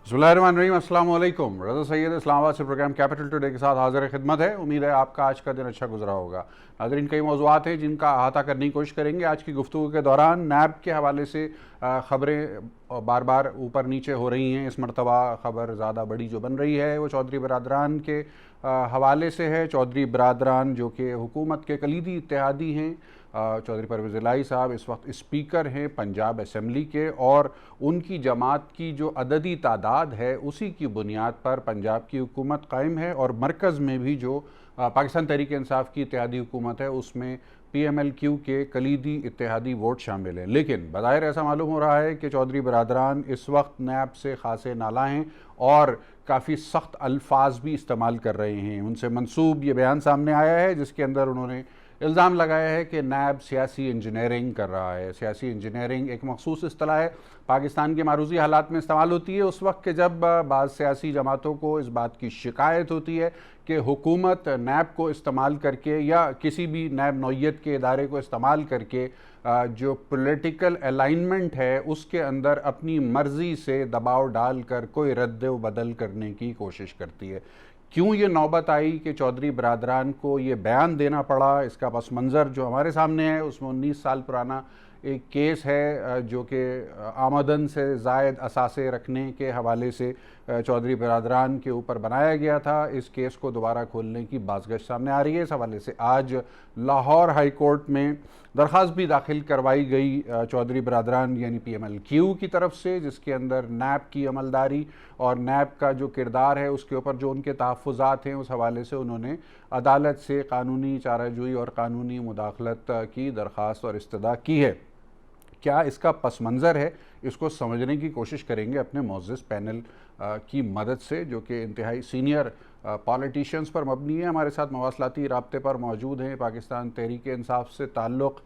बिस्मिल्लाहिर्रहमानिर्रहीम, अस्सलाम वालेकुम। रज़ा सैयद इस्लामाबाद से प्रोग्राम कैपिटल टुडे के साथ हाजिर खिदमत है। उम्मीद है आपका आज का दिन अच्छा गुजरा होगा। नाज़रीन, कई मौज़ूआत हैं जिनका अहाता करने की कोशिश करेंगे। आज की गुफ्तगू के दौरान नैब के हवाले से ख़बरें बार बार ऊपर नीचे हो रही हैं। इस मरतबा ख़बर ज़्यादा बड़ी जो बन रही है वो चौधरी बरादरान के हवाले से है। चौधरी बरादरान जो कि हुकूमत के कलीदी इत्तेहादी हैं, चौधरी परवेज़ इलाही साहब इस वक्त स्पीकर हैं पंजाब असम्बली के, और उनकी जमात की जो अददी तादाद है उसी की बुनियाद पर पंजाब की हुकूमत कायम है, और मरकज़ में भी जो पाकिस्तान तहरीक इंसाफ की इत्तेहादी हुकूमत है उसमें PMLQ के कलीदी इत्तेहादी वोट शामिल हैं। लेकिन बज़ाहिर ऐसा मालूम हो रहा है कि चौधरी बरादरान इस वक्त नैब से खासे नाला हैं और काफ़ी सख्त अल्फाज भी इस्तेमाल कर रहे हैं। उनसे मंसूब ये बयान सामने आया है जिसके अंदर उन्होंने इल्ज़ाम लगाया है कि नैब सियासी इंजीनियरिंग कर रहा है। सियासी इंजीनियरिंग एक मखसूस इस्तिलाह है, पाकिस्तान के मारूजी हालात में इस्तेमाल होती है उस वक्त के जब बाज़ सियासी जमातों को इस बात की शिकायत होती है कि हुकूमत नैब को इस्तेमाल करके या किसी भी नैब नौइयत के इदारे को इस्तेमाल करके जो पॉलिटिकल अलाइनमेंट है उसके अंदर अपनी मर्ज़ी से दबाव डालकर कोई रद्द बदल करने की कोशिश करती है। क्यों ये नौबत आई कि चौधरी बरादरान को ये बयान देना पड़ा, इसका पस मंज़र जो हमारे सामने है उसमें 19 साल पुराना एक केस है जो कि आमदन से ज़ायद असासे रखने के हवाले से चौधरी बरादरान के ऊपर बनाया गया था। इस केस को दोबारा खोलने की बाज़गश सामने आ रही है। इस हवाले से आज लाहौर हाई कोर्ट में दरख्वास्त भी दाखिल करवाई गई चौधरी बरादरान यानी PMLQ की तरफ से, जिसके अंदर नैब की अमलदारी और नैब का जो किरदार है उसके ऊपर जो उनके तहफ़्फ़ुज़ात हैं उस हवाले से उन्होंने अदालत से कानूनी चाराजोई और कानूनी मुदाखलत की दरख्वास्त और इस्तदा की है। क्या इसका पस मंज़र है, इसको समझने की कोशिश करेंगे अपने मोअज़्ज़ज़ पैनल की मदद से जो कि इंतहाई सीनियर पॉलिटिशियंस पर मबनी है। हमारे साथ मवासलाती राब्ते पर मौजूद हैं पाकिस्तान तहरीक इंसाफ से ताल्लुक़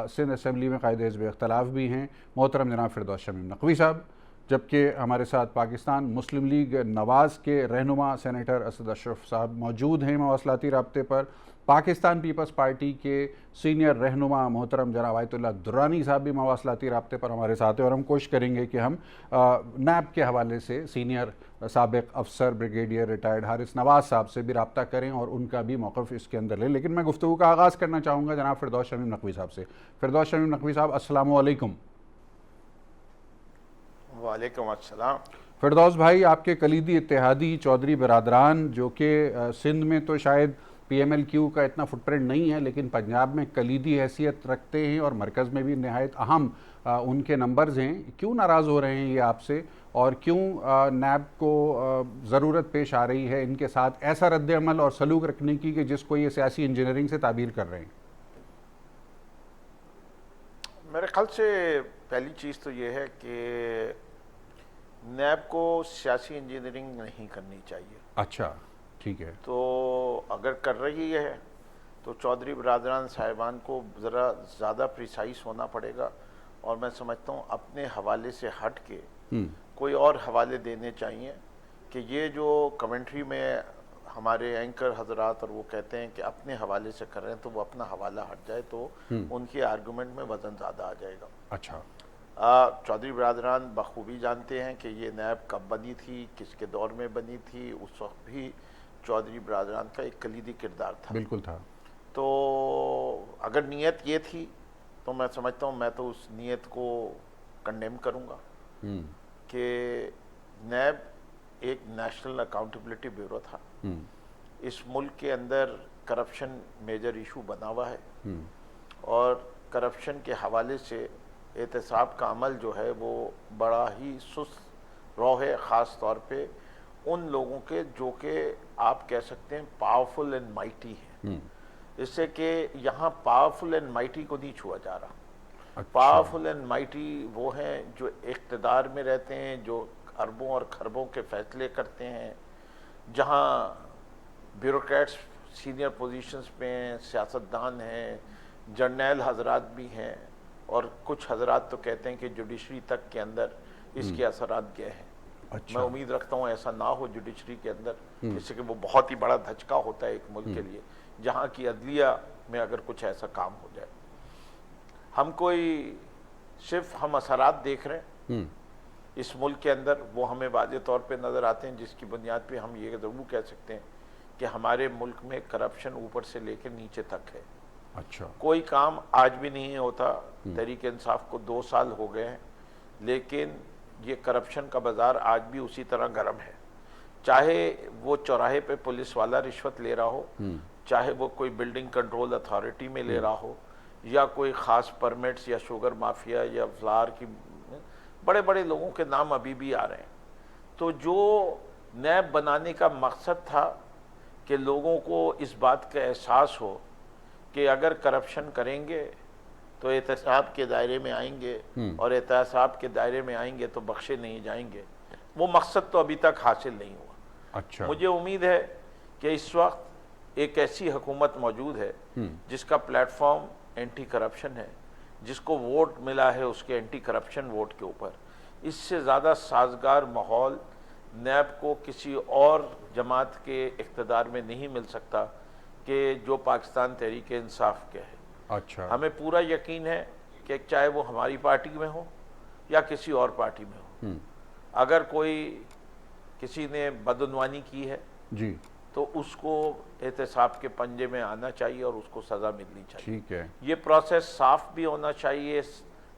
सिंध असम्बली में क़ायद हिज़्ब इख्तिलाफ़ भी हैं मोहतरम जनाब फिरदौस शमीम नकवी साहब, जबकि हमारे साथ पाकिस्तान मुस्लिम लीग नवाज़ के रहनुमा सेनेटर असद अशरफ साहब मौजूद हैं मवासलाती राब्ते पर। पाकिस्तान पीपल्स पार्टी के सीनियर रहनुमा मोहतरम जनाब आयतुल्लाह दुर्रानी साहब भी मवासलाती राब्ते पर हमारे साथ हैं, और हम कोशिश करेंगे कि हम नैब के हवाले से सीनियर साबिक़ अफसर ब्रिगेडियर रिटायर्ड हारिस नवाज़ साहब से भी रब्ता करें और उनका भी मौक़िफ़ इसके अंदर लें। लेकिन मैं गुफ्तगू का आगाज़ करना चाहूँगा जनाब फिरदौस शमीम नकवी साहब से। फिरदौस शमीम नकवी साहब, अस्सलामु अलैकुम। वालेकुम अस्सलाम। फिरदौस भाई, आपके कलीदी इत्तेहादी चौधरी बरादरान जो कि सिंध में तो शायद PMLQ का इतना फुटप्रिंट नहीं है लेकिन पंजाब में कलीदी हैसियत रखते हैं और मरकज़ में भी नहायत अहम उनके नंबर्स हैं। क्यों नाराज़ हो रहे हैं ये आपसे, और क्यों नैब को ज़रूरत पेश आ रही है इनके साथ ऐसा रद्द-ए-अमल और सलूक रखने की कि जिसको ये सियासी इंजीनियरिंग से ताबीर कर रहे हैं? मेरे ख्याल से पहली चीज़ तो ये है कि नैब को सियासी इंजीनियरिंग नहीं करनी चाहिए। अच्छा, ठीक है। तो अगर कर रही है तो चौधरी बरादरान साहिबान को ज़रा ज़्यादा प्रिसाइज होना पड़ेगा, और मैं समझता हूँ अपने हवाले से हट के कोई और हवाले देने चाहिए कि ये जो कमेंट्री में हमारे एंकर हजरात और वो कहते हैं कि अपने हवाले से कर रहे हैं, तो वो अपना हवाला हट जाए तो उनके आर्गूमेंट में वज़न ज़्यादा आ जाएगा। अच्छा, चौधरी बरादरान बखूबी जानते हैं कि ये नैब कब बनी थी, किसके दौर में बनी थी। उस वक्त भी चौधरी बरादरान का एक कलीदी किरदार था। बिल्कुल था। तो अगर नीयत ये थी तो मैं समझता हूँ, मैं तो उस नीयत को कंडेम करूँगा कि नैब एक नेशनल अकाउंटेबिलिटी ब्यूरो था। इस मुल्क के अंदर करप्शन मेजर इशू बना हुआ है, और करप्शन के हवाले से एहतसाब का अमल जो है वो बड़ा ही सुस्त रॉ है, ख़ास तौर पे उन लोगों के जो कि आप कह सकते हैं पावरफुल एंड माइटी हैं। इससे कि यहाँ पावरफुल एंड माइटी को नहीं छुआ जा रहा। अच्छा। पावरफुल एंड माइटी वो हैं जो इक़्तिदार में रहते हैं, जो अरबों और खरबों के फैसले करते हैं, जहाँ ब्यूरोक्रेट्स सीनियर पोजीशंस पे हैं, सियासतदान हैं, जर्नैल हजरात भी हैं, और कुछ हजरात तो कहते हैं कि जुडिशरी तक के अंदर इसके असरात गए हैं। अच्छा। मैं उम्मीद रखता हूँ ऐसा ना हो जुडिशरी के अंदर, जिससे कि वो बहुत ही बड़ा धचका होता है एक मुल्क के लिए जहाँ की अदलिया में अगर कुछ ऐसा काम हो जाए। हम कोई सिर्फ हम असरात देख रहे हैं, इस मुल्क के अंदर, वो हमें वाज़े तौर पे नज़र आते हैं, जिसकी बुनियाद पे हम ये ज़रूर कह सकते हैं कि हमारे मुल्क में करप्शन ऊपर से लेकर नीचे तक है। अच्छा। कोई काम आज भी नहीं होता। तहरीक इंसाफ को 2 साल हो गए हैं, लेकिन ये करप्शन का बाज़ार आज भी उसी तरह गर्म है। चाहे वो चौराहे पे पुलिस वाला रिश्वत ले रहा हो, चाहे वो कोई बिल्डिंग कंट्रोल अथॉरिटी में ले रहा हो, या कोई ख़ास परमिट्स या शुगर माफिया या फ्लावर की, बड़े बड़े लोगों के नाम अभी भी आ रहे हैं। तो जो नैब बनाने का मकसद था कि लोगों को इस बात का एहसास हो कि अगर करप्शन करेंगे तो एहतसाब के दायरे में आएंगे, और एहतसाब के दायरे में आएंगे तो बख्शे नहीं जाएंगे, वो मकसद तो अभी तक हासिल नहीं हुआ। अच्छा। मुझे उम्मीद है कि इस वक्त एक ऐसी हुकूमत मौजूद है जिसका प्लेटफॉर्म एंटी करप्शन है, जिसको वोट मिला है उसके एंटी करप्शन वोट के ऊपर। इससे ज़्यादा साजगार माहौल नैब को किसी और जमात के इक़्तिदार में नहीं मिल सकता कि जो पाकिस्तान तहरीक इंसाफ के है। अच्छा। हमें पूरा यकीन है कि चाहे वो हमारी पार्टी में हो या किसी और पार्टी में हो, अगर कोई किसी ने बदउनवानी की है जी, तो उसको एहतसाब के पंजे में आना चाहिए और उसको सज़ा मिलनी चाहिए। ठीक है। ये प्रोसेस साफ भी होना चाहिए,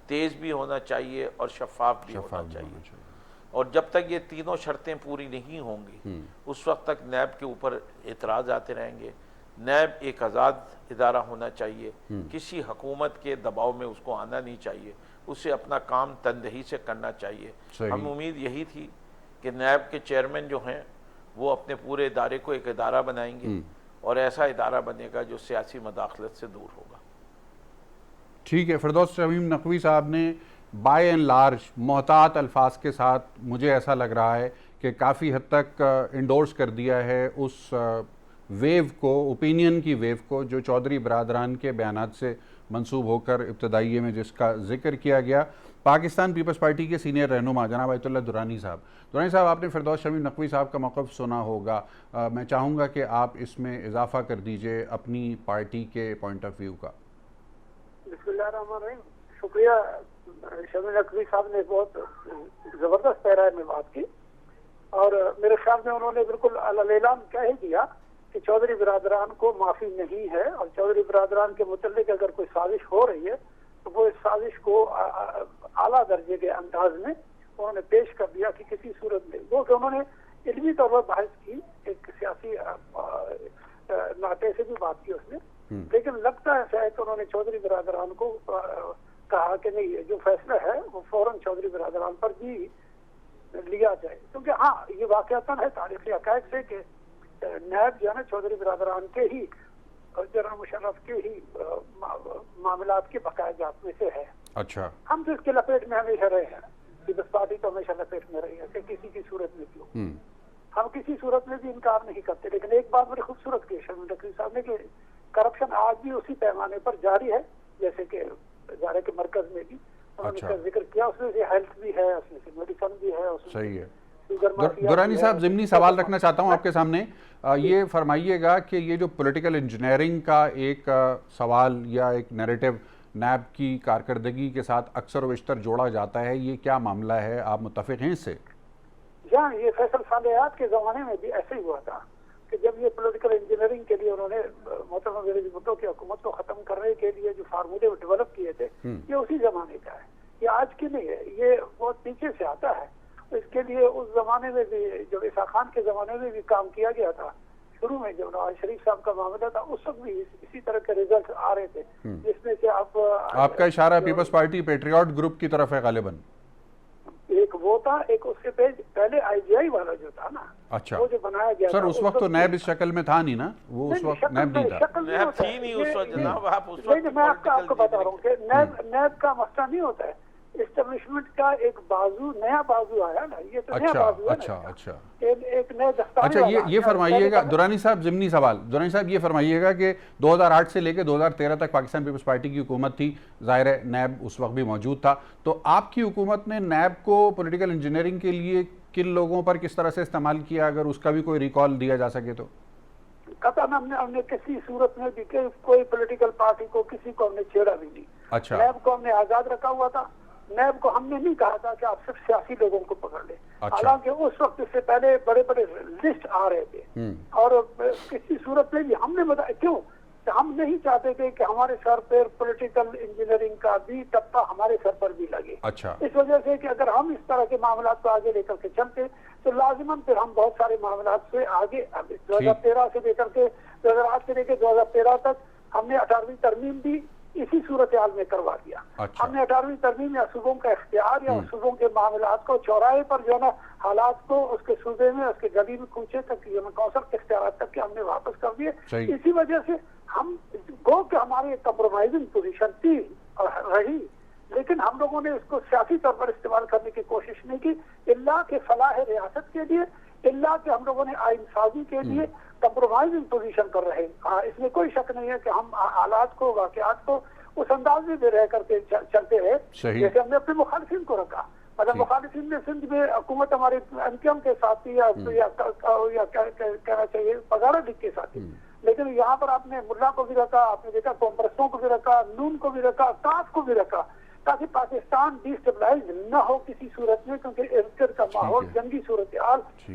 तेज़ भी होना चाहिए और शफाफ भी होना चाहिए। और जब तक ये तीनों शर्तें पूरी नहीं होंगी उस वक्त तक नैब के ऊपर एतराज़ आते रहेंगे। नैब एक आज़ाद इदारा होना चाहिए, किसी हुकूमत के दबाव में उसको आना नहीं चाहिए, उसे अपना काम तनदही से करना चाहिए। हम उम्मीद यही थी कि नैब के चेयरमैन जो हैं वो अपने पूरे इदारे को एक इदारा बनाएंगे और ऐसा इदारा बनेगा जो सियासी मदाखलत से दूर होगा। ठीक है। फिरदौस शमीम नकवी साहब ने बाय एंड लार्ज मोहतात अल्फाज के साथ, मुझे ऐसा लग रहा है कि काफ़ी हद तक इंडोर्स कर दिया है उस वेव को, ओपिनियन की वेव को, जो चौधरी बरादरान के बयानात से मंसूब होकर इब्तदाइये में जिसका जिक्र किया गया। पाकिस्तान पीपल्स पार्टी के सीनियर रहनुमा जनाब आयतुल्लाह दुरानी साहब, आपने फिरदौस शमीम नकवी साहब का मौक़िफ़ सुना होगा, मैं चाहूँगा कि आप इसमें इजाफ़ा कर दीजिए अपनी पार्टी के पॉइंट ऑफ व्यू का। बिस्मिल्लाहिर्रहमानिर्रहीम। शुक्रिया, शमीम नकवी साहब ने बहुत ज़बरदस्त पैराए में बात की और मेरे ख्याल में उन्होंने बिल्कुल अल-ऐलान कह ही दिया कि चौधरी बिरादरान को माफ़ी नहीं है, और चौधरी बिरादरान के मुतल्लिक अगर कोई साजिश हो रही है तो वो इस साजिश को आला दर्जे के अंदाज में उन्होंने पेश कर दिया कि किसी सूरत में वो कि उन्होंने इल्मी तौर पर बहस की, एक सियासी नाते से भी बात की उसने, लेकिन लगता है शायद उन्होंने चौधरी बिरादरान को कहा कि नहीं, जो फैसला है वो फौरन चौधरी बिरादरान पर भी लिया जाए, क्योंकि हाँ ये वाक़यातन है तारीख़ी हक़ाइक़ से कि नैब जो है ना चौधरी बिरादरान के ही, जनरल मुशर्रफ के ही मामलात के बकाया जात में से है। अच्छा। हम तो इसके लपेट में हमेशा रहे हैं, पीपल्स पार्टी तो हमेशा लपेट में रही है कि किसी की सूरत में भी हो, हम किसी सूरत में भी इनकार नहीं करते। लेकिन एक बात बड़ी खूबसूरत की शमीम नकवी साहब ने कि करप्शन आज भी उसी पैमाने पर जारी है जैसे कि इदारे के मरकज में भी उन्होंने इसका जिक्र किया, उसमें से हेल्थ भी है, उसमें से मेडिसिन भी है, उसमें सही है। दुरानी साहब, ज़िमनी सवाल रखना चाहता हूँ आपके सामने, ये फरमाइएगा कि ये जो पॉलिटिकल इंजीनियरिंग का एक सवाल या एक नैरेटिव नैब की कारकर्दगी के साथ अक्सर वशतर जोड़ा जाता है, ये क्या मामला है, आप मुत्तफ़िक़ हैं इससे? हाँ, ये फैसल सालेहात के ज़माने में भी ऐसे ही हुआ था कि जब ये पॉलिटिकल इंजीनियरिंग के लिए उन्होंने मोहतरमा अंग्रेज़ी मुद्दों की हुकूमत को ख़त्म करने के लिए जो फार्मूले डेवलप किए थे, ये उसी ज़माने का है, ये आज की नहीं है, ये बहुत पीछे से आता है। इसके लिए उस जमाने में भी, जब ईसा खान के ज़माने में भी काम किया गया था, शुरू में जब नवाज शरीफ साहब का मामला था उस वक्त भी इसी तरह के रिजल्ट आ रहे थे, जिसमें से आपका इशारा पीपल्स पार्टी पेट्रियट ग्रुप की तरफ है गालिबन। एक वो था, एक उससे पहले IGI वाला जो था ना, अच्छा, वो जो बनाया गया सर था, उस वक्त तो नैब इस शक्ल में था नहीं ना, वो उस वक्त नैब नहीं था। नैब थी नहीं उस वक्त जनाब, आप उस वक्त मैं आपको बता रहा हूँ कि नैब का मसला नहीं होता है, एस्टेब्लिशमेंट का एक बाजू, नया बाजू आया ना, ये तो नया बाजू है ना। अच्छा, एक नए दस्तावेज। अच्छा, ये फरमाइएगा दुरानी साहब, ज़िमनी सवाल, दुरानी साहब ये फरमाइएगा कि 2008 से लेकर 2013 तक पाकिस्तान पीपल्स पार्टी की हुकूमत थी, ज़ाहिर है नैब उस वक्त भी मौजूद था, तो आपकी हुकूमत ने नैब को पॉलिटिकल इंजीनियरिंग के लिए किन लोगों पर किस तरह से इस्तेमाल किया, अगर उसका भी कोई रिकॉल दिया जा सके तो? कतन हमने किसी सूरत में भी कोई पॉलिटिकल पार्टी को, किसी को हमने छेड़ा भी नहीं। अच्छा। नैब को हमने आज़ाद रखा हुआ था, नैब को हमने नहीं कहा था कि आप सिर्फ सियासी लोगों को पकड़ ले। अच्छा। हालांकि उस वक्त इससे पहले बड़े बड़े लिस्ट आ रहे थे और किसी सूरत में भी हमने बताया, क्यों कि हम नहीं चाहते थे कि हमारे सर पर पॉलिटिकल इंजीनियरिंग का भी टप्पा हमारे सर पर भी लगे। अच्छा। इस वजह से कि अगर हम इस तरह के मामला को आगे लेकर के चलते तो लाजिमन फिर हम बहुत सारे मामला से आगे 2013 से लेकर के 2008 से लेकर 2013 तक हमने 18वीं तरमीम भी इसी सूरत हाल में करवा दिया। अच्छा। हमने 18वीं तरमीम या सूबों का इख्तियार या सूबों के मामला को चौराहे पर जो है ना हालात को उसके सूबे में उसके गली में कूचे तक कौंसल के इख्तियार तक के हमने वापस कर दिए। इसी वजह से हम गो के हमारी कंप्रोमाइजिंग पोजीशन थी और रही, लेकिन हम लोगों ने उसको सियासी तौर पर इस्तेमाल करने की कोशिश नहीं की। इल्ला के फलाह रियासत के लिए, इल्ला के हम लोगों ने आइन साजी के लिए कंप्रोमाइजिंग पोजीशन पर रहे। इसमें कोई शक नहीं है कि हम हालात को वाकयात को उस अंदाज में रह करके चलते रहे जैसे हमने अपने मुखालिफिन को रखा। मतलब मुखालिफिन में सिंध में हुकूमत हमारी एमकेएम के साथ थी या कहना चाहिए पगारा लीग के साथ थी, लेकिन यहाँ पर आपने मुल्ला को भी रखा, आपने देखा कॉम्प्रेसों को भी रखा, नून को भी रखा, काफ को भी रखा, ताकि पाकिस्तान डिस्टेबलाइज न हो किसी सूरत में, क्योंकि इर्द का माहौल, जंगी सूरत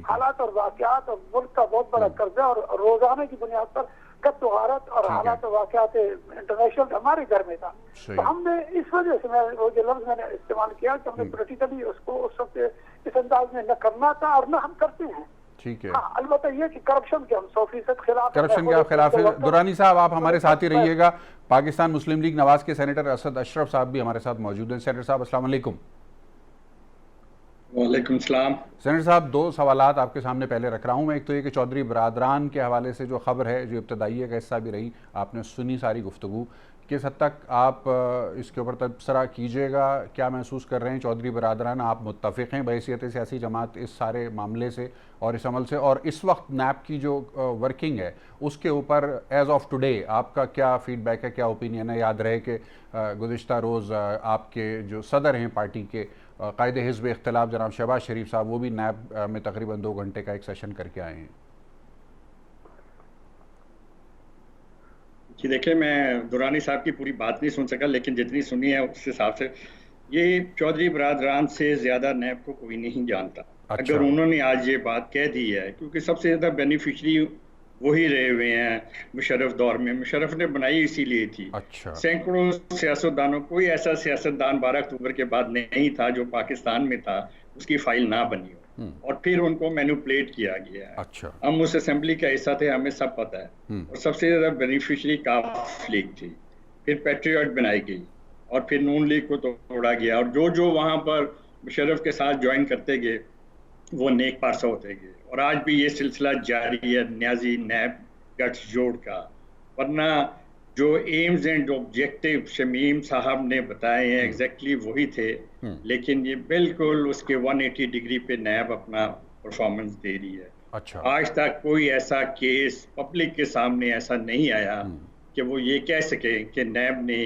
हालात और वाकयात और मुल्क का बहुत बड़ा कर्जा और रोजाना की बुनियाद पर कत्ल गारत और हालात और वाकयात इंटरनेशनल हमारे घर में था। तो हमने इस वजह से मैं वो जो लफ्ज मैंने इस्तेमाल किया कि हमने पोलिटिकली उसको उस वक्त इस अंदाज में न करना था और न हम करते हैं। ठीक है। अलबत्ता ये कि करप्शन के हम 100% खिलाफ, करप्शन के आप खिलाफ है। दुरानी साहब आप हमारे साथ ही रहिएगा। पाकिस्तान मुस्लिम लीग नवाज के सेनेटर असद अशरफ साहब भी हमारे साथ मौजूद हैं। सेनेटर साहब अस्सलाम वालेकुम। वालेकुम सलाम। सेनेटर साहब, दो सवालात आपके सामने पहले रख रहा हूँ मैं। एक तो ये कि चौधरी बरादरान के हवाले से जो खबर है, जो इब्तदाई का हिस्सा भी रही, आपने सुनी सारी गुफ्तगू, किस हद तक आप इसके ऊपर तबसरा कीजिएगा, क्या महसूस कर रहे हैं? चौधरी बरादरान आप मुत्तफ़िक़ हैं बहैसियत सियासी जमात इस सारे मामले से और इस अमल से, और इस वक्त नैब की जो वर्किंग है उसके ऊपर एज़ ऑफ टुडे आपका क्या फ़ीडबैक है, क्या ओपिनियन है? याद रहे कि गुज़िश्ता रोज़ आपके जो सदर हैं पार्टी के कायदे हिज़्ब इख्तिलाफ जनाब शहबाज शरीफ साहब, वो भी नैब में तकरीबन 2 घंटे का एक सेशन करके आए हैं। कि देखिए, मैं दुरानी साहब की पूरी बात नहीं सुन सका, लेकिन जितनी सुनी है उस हिसाब से ये चौधरी बरादरान से ज़्यादा नैब को कोई नहीं जानता। अच्छा। अगर उन्होंने आज ये बात कह दी है, क्योंकि सबसे ज़्यादा बेनिफिशरी वही रहे हुए हैं मुशर्रफ दौर में, मुशर्रफ ने बनाई इसीलिए थी। अच्छा। सैकड़ों सियासतदानों, कोई ऐसा सियासतदान 12 अक्टूबर के बाद नहीं था जो पाकिस्तान में था उसकी फाइल ना बनी हो, और फिर उनको मैनिपुलेट किया गया है। अच्छा। हम उस असेंबली का हिस्सा थे, हमें सब पता है। और सबसे ज्यादा बेनिफिशरी काफ लीग थी, फिर पैट्रियट बनाई गई और फिर नून लीग को तोड़ा गया, और जो जो वहां पर मुशर्रफ के साथ ज्वाइन करते गए वो नेक पारसा होते गए, और आज भी ये सिलसिला जारी है न्याजी नैब गठजोड़ का। वरना जो एम्स एंड ऑब्जेक्टिव शमीम साहब ने बताए हैं एग्जैक्टली वही थे, लेकिन ये बिल्कुल उसके 180 डिग्री पे नैब अपना परफॉर्मेंस दे रही है। अच्छा। आज तक कोई ऐसा केस पब्लिक के सामने ऐसा नहीं आया कि वो ये कह सके कि नैब ने,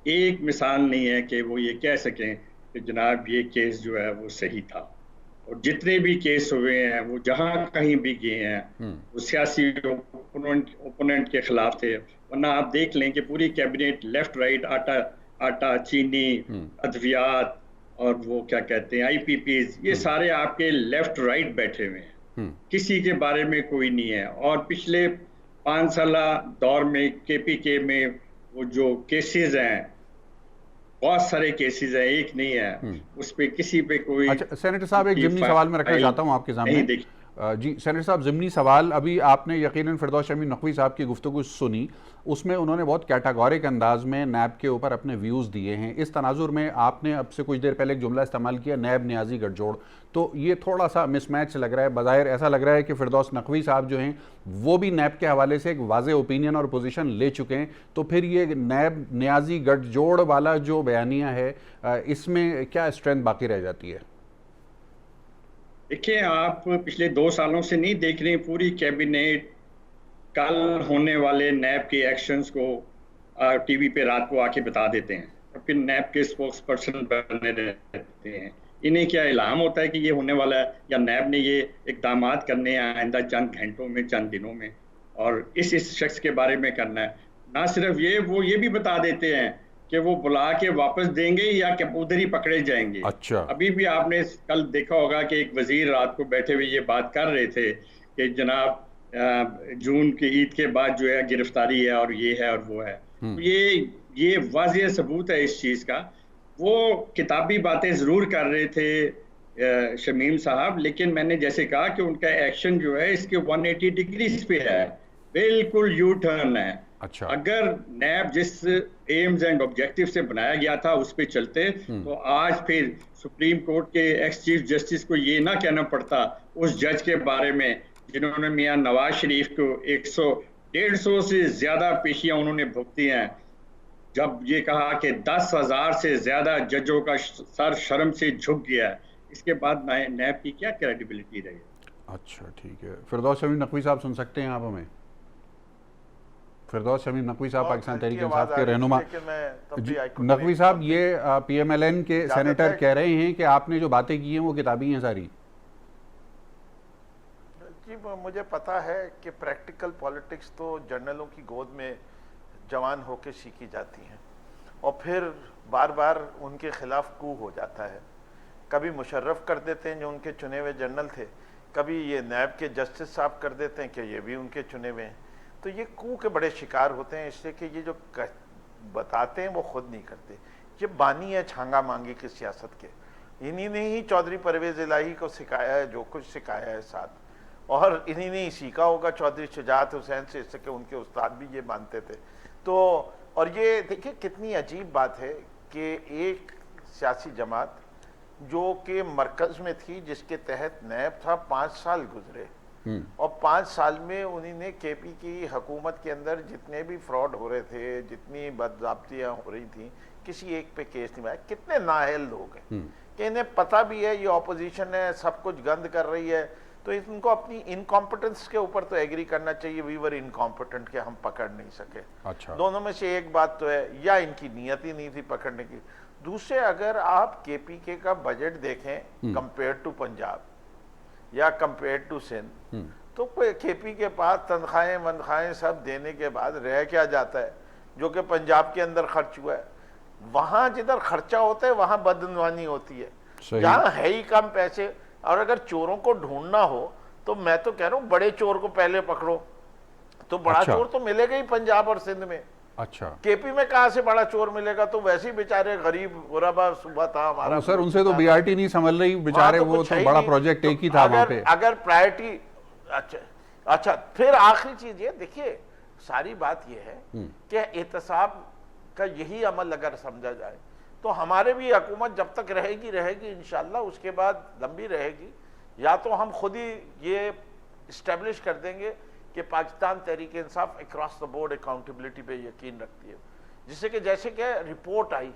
एक मिसाल नहीं है कि वो ये कह सकें कि जनाब ये केस जो है वो सही था। और जितने भी केस हुए हैं वो जहाँ कहीं भी गए हैं वो सियासी ओपोनेंट के खिलाफ थे। वरना आप देख लें कि पूरी कैबिनेट लेफ्ट राइट, आटा चीनी, अद्वियात और वो क्या कहते हैं IPPs, ये सारे आपके लेफ्ट राइट बैठे हुए हैं, किसी के बारे में कोई नहीं है। और पिछले 5 साल दौर में KPK में वो जो केसेस हैं, बहुत सारे केसेस हैं, एक नहीं है, उस पे किसी पे कोई। अच्छा सेनेटर साहब, एक ज़िमनी सवाल मैं रखना चाहता हूँ आपके सामने। जी सेनेटर साहब, ज़िमनी सवाल, अभी आपने यकीनन फिरदौस शमी नकवी साहब की गुफ्तगू सुनी, उसमें उन्होंने बहुत कैटेगोरिक अंदाज में नैब के ऊपर अपने व्यूज़ दिए हैं। इस तनाजुर में आपने अब से कुछ देर पहले एक जुमला इस्तेमाल किया, नैब न्याजी गठजोड़, तो ये थोड़ा सा मिसमैच लग रहा है। बज़ाहिर ऐसा लग रहा है कि फिरदौस नकवी साहब जो हैं वो भी नैब के हवाले से एक वाज़े ओपिनियन और पोजीशन ले चुके हैं, तो फिर ये नैब न्याजी गठजोड़ वाला जो बयानिया है इसमें क्या स्ट्रेंथ बाकी रह जाती है? देखिए, आप पिछले 2 सालों से नहीं देख रहे, पूरी कैबिनेट कल होने वाले नैब के एक्शंस को टीवी पे रात को आके बता देते हैं, और फिर नैब के स्पोक्स पर्सन बने रहते हैं। इन्हें क्या इल्हाम होता है कि ये होने वाला है, या नैब ने ये इक़दामात करने हैं आइंदा चंद घंटों में, चंद दिनों में, और इस शख्स के बारे में करना है। ना सिर्फ ये, वो ये भी बता देते हैं कि वो बुला के वापस देंगे या कि उधर ही पकड़े जाएंगे। अच्छा। अभी भी आपने कल देखा होगा कि एक वजीर रात को बैठे हुए ये बात कर रहे थे कि जनाब जून की ईद के बाद जो है गिरफ्तारी है और ये है और वो है। तो ये वाज़ेह सबूत है इस चीज का। वो किताबी बातें जरूर कर रहे थे शमीम साहब, लेकिन मैंने जैसे कहा कि उनका एक्शन जो है इसके 180 डिग्रीज पे है, बिल्कुल यू टर्न है। अच्छा। अगर नैब जिस एम्स एंड ऑब्जेक्टिव से बनाया गया था उस पे चलते तो आज फिर सुप्रीम कोर्ट के एक्स चीफ जस्टिस को ये ना कहना पड़ता उस जज के बारे में जिन्होंने मियां नवाज शरीफ को 100-150 से ज्यादा पेशियां उन्होंने भुगती हैं, जब ये कहा कि 10,000 से ज्यादा जजों का सर शर्म से झुक गया है। इसके बाद नैब की क्या क्रेडिबिलिटी रही? अच्छा, ठीक है। फिरदौस शमीम नकवी साहब सुन सकते हैं आप हमें? फिरदौस शमीम नकवी साहब पाकिस्तान तहरीक इंसाफ के रहनुमा। नकवी साहब, ये PMLN के सेनेटर कह रहे हैं कि आपने जो बातें की हैं वो किताबी हैं सारी। जी, मुझे पता है कि प्रैक्टिकल पॉलिटिक्स तो जर्नलों की गोद में जवान होकर सीखी जाती हैं और फिर बार बार उनके खिलाफ कू हो जाता है। कभी मुशर्रफ कर देते हैं जो उनके चुने हुए जर्नल थे, कभी ये नैब के जस्टिस साहब कर देते हैं कि ये भी उनके चुने हुए हैं। तो ये कू के बड़े शिकार होते हैं, इसलिए कि ये जो बताते हैं वो खुद नहीं करते। ये बानी है छांगा मांगी की सियासत के। इन्हीं ने ही चौधरी परवेज इलाही को सिखाया है जो कुछ सिखाया है साथ, और इन्हीं ने ही सीखा होगा चौधरी शुजात हुसैन से, इससे कि उनके उस्ताद भी ये मानते थे। तो और ये देखिए कितनी अजीब बात है कि एक सियासी जमात जो कि मरकज़ में थी, जिसके तहत नैब था, 5 साल गुजरे और 5 साल में उन्होंने KP की हुकूमत के अंदर जितने भी फ्रॉड हो रहे थे, जितनी बदज़ाब्तियाँ हो रही थी, किसी एक पे केस नहीं आया। कितने नाअहल लोग हैं कि इन्हें पता भी है ये ऑपोजिशन है, सब कुछ गंद कर रही है, तो इनको अपनी इनकॉम्पिटेंस के ऊपर तो एग्री करना चाहिए। वी वर इनकॉम्पिटेंट के हम पकड़ नहीं सके। अच्छा। दोनों में से एक बात तो है, या इनकी नीयत ही नहीं थी पकड़ने की। दूसरे, अगर आप KPK का बजट देखें कंपेयर टू पंजाब या कंपेयर टू सिंध, तो कोई KP के पास तनख्वाहें वनख्वाहें सब देने के बाद रह क्या जाता है जो कि पंजाब के अंदर खर्च हुआ है। वहां जिधर खर्चा होता है वहां बदनवानी होती है, जहां है ही कम पैसे। और अगर चोरों को ढूंढना हो तो मैं तो कह रहा हूँ बड़े चोर को पहले पकड़ो, तो बड़ा चोर तो मिलेगा ही पंजाब और सिंध में। अच्छा। KP में कहां से बड़ा चोर मिलेगा? तो वैसे ही बेचारे गरीब गुरबा सुबह था हमारा सर, उनसे तो BRT नहीं संभल रही बेचारे, वो तो बड़ा प्रोजेक्ट एक ही था वहां पे। अगर प्रायोरिटी अच्छा फिर आखिरी चीज ये देखिए, सारी बात ये है कि एहतसाब का यही अमल अगर समझा जाए तो हमारे भी हुकूमत जब तक रहेगी इंशाल्लाह, उसके बाद लंबी रहेगी। या तो हम खुद ही ये इस्टेब्लिश कर देंगे कि Pakistan Tehreek Insaf across the board accountability पे यकीन रखती है, जिससे कि जैसे कि रिपोर्ट आई,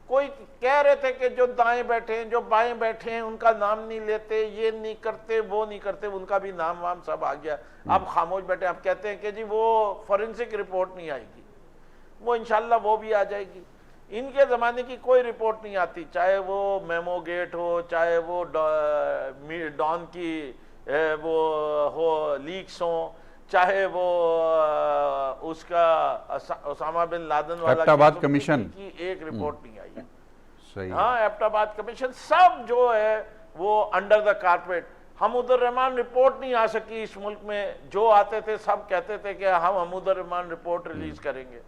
कोई कह रहे थे कि जो दाएं बैठे हैं, जो बाएं बैठे हैं, उनका नाम नहीं लेते, ये नहीं करते, वो नहीं करते, उनका भी नाम वाम सब आ गया। अब खामोश बैठे, अब कहते हैं कि जी वो फॉरेंसिक रिपोर्ट नहीं आएगी, वो इंशाल्लाह वो भी आ जाएगी। इनके ज़माने की कोई रिपोर्ट नहीं आती, चाहे वो मेमो गेट हो, चाहे वो डॉन की वो हो लीक्स हो, चाहे वो उसका ओसामा बिन लादेन वाला एबटाबाद कमीशन की एक रिपोर्ट नहीं आई है। सही। हाँ, एबटाबाद कमीशन सब जो है वो under the carpet. Hamoodur Rahman report नहीं आ सकी इस मुल्क में, जो आते थे सब कहते थे कि हम हमूदुर रहमान रिपोर्ट रिलीज करेंगे।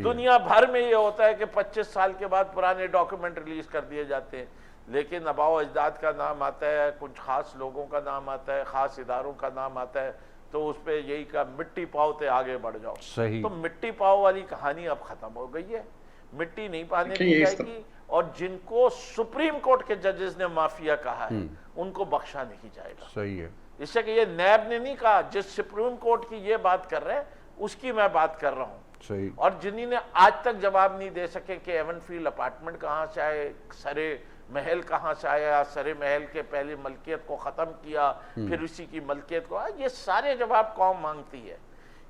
दुनिया भर में ये होता है कि 25 साल के बाद पुराने डॉक्यूमेंट रिलीज कर दिए जाते हैं, लेकिन आबाओ अजदाद का नाम आता है, कुछ खास लोगों का नाम आता है, खास इदारों का नाम आता है, तो उस पर यही का मिट्टी पाओते आगे बढ़ जाओ। सही। तो मिट्टी पाओ वाली कहानी अब खत्म हो गई है, मिट्टी नहीं पाने दी जाएगी। और जिनको सुप्रीम कोर्ट के जजेस ने माफिया कहा है उनको बख्शा नहीं जाएगा। सही है। इससे कि ये नैब ने नहीं कहा, जिस सुप्रीम कोर्ट की ये बात कर रहे हैं उसकी मैं बात कर रहा हूँ। सही। और जिन्होंने आज तक जवाब नहीं दे सके कि एवनफील्ड अपार्टमेंट कहाँ से आए, सरे महल कहाँ से आया, सरे महल के पहले मलकियत को ख़त्म किया, फिर उसी की मलकियत को, ये सारे जवाब कौम मांगती है।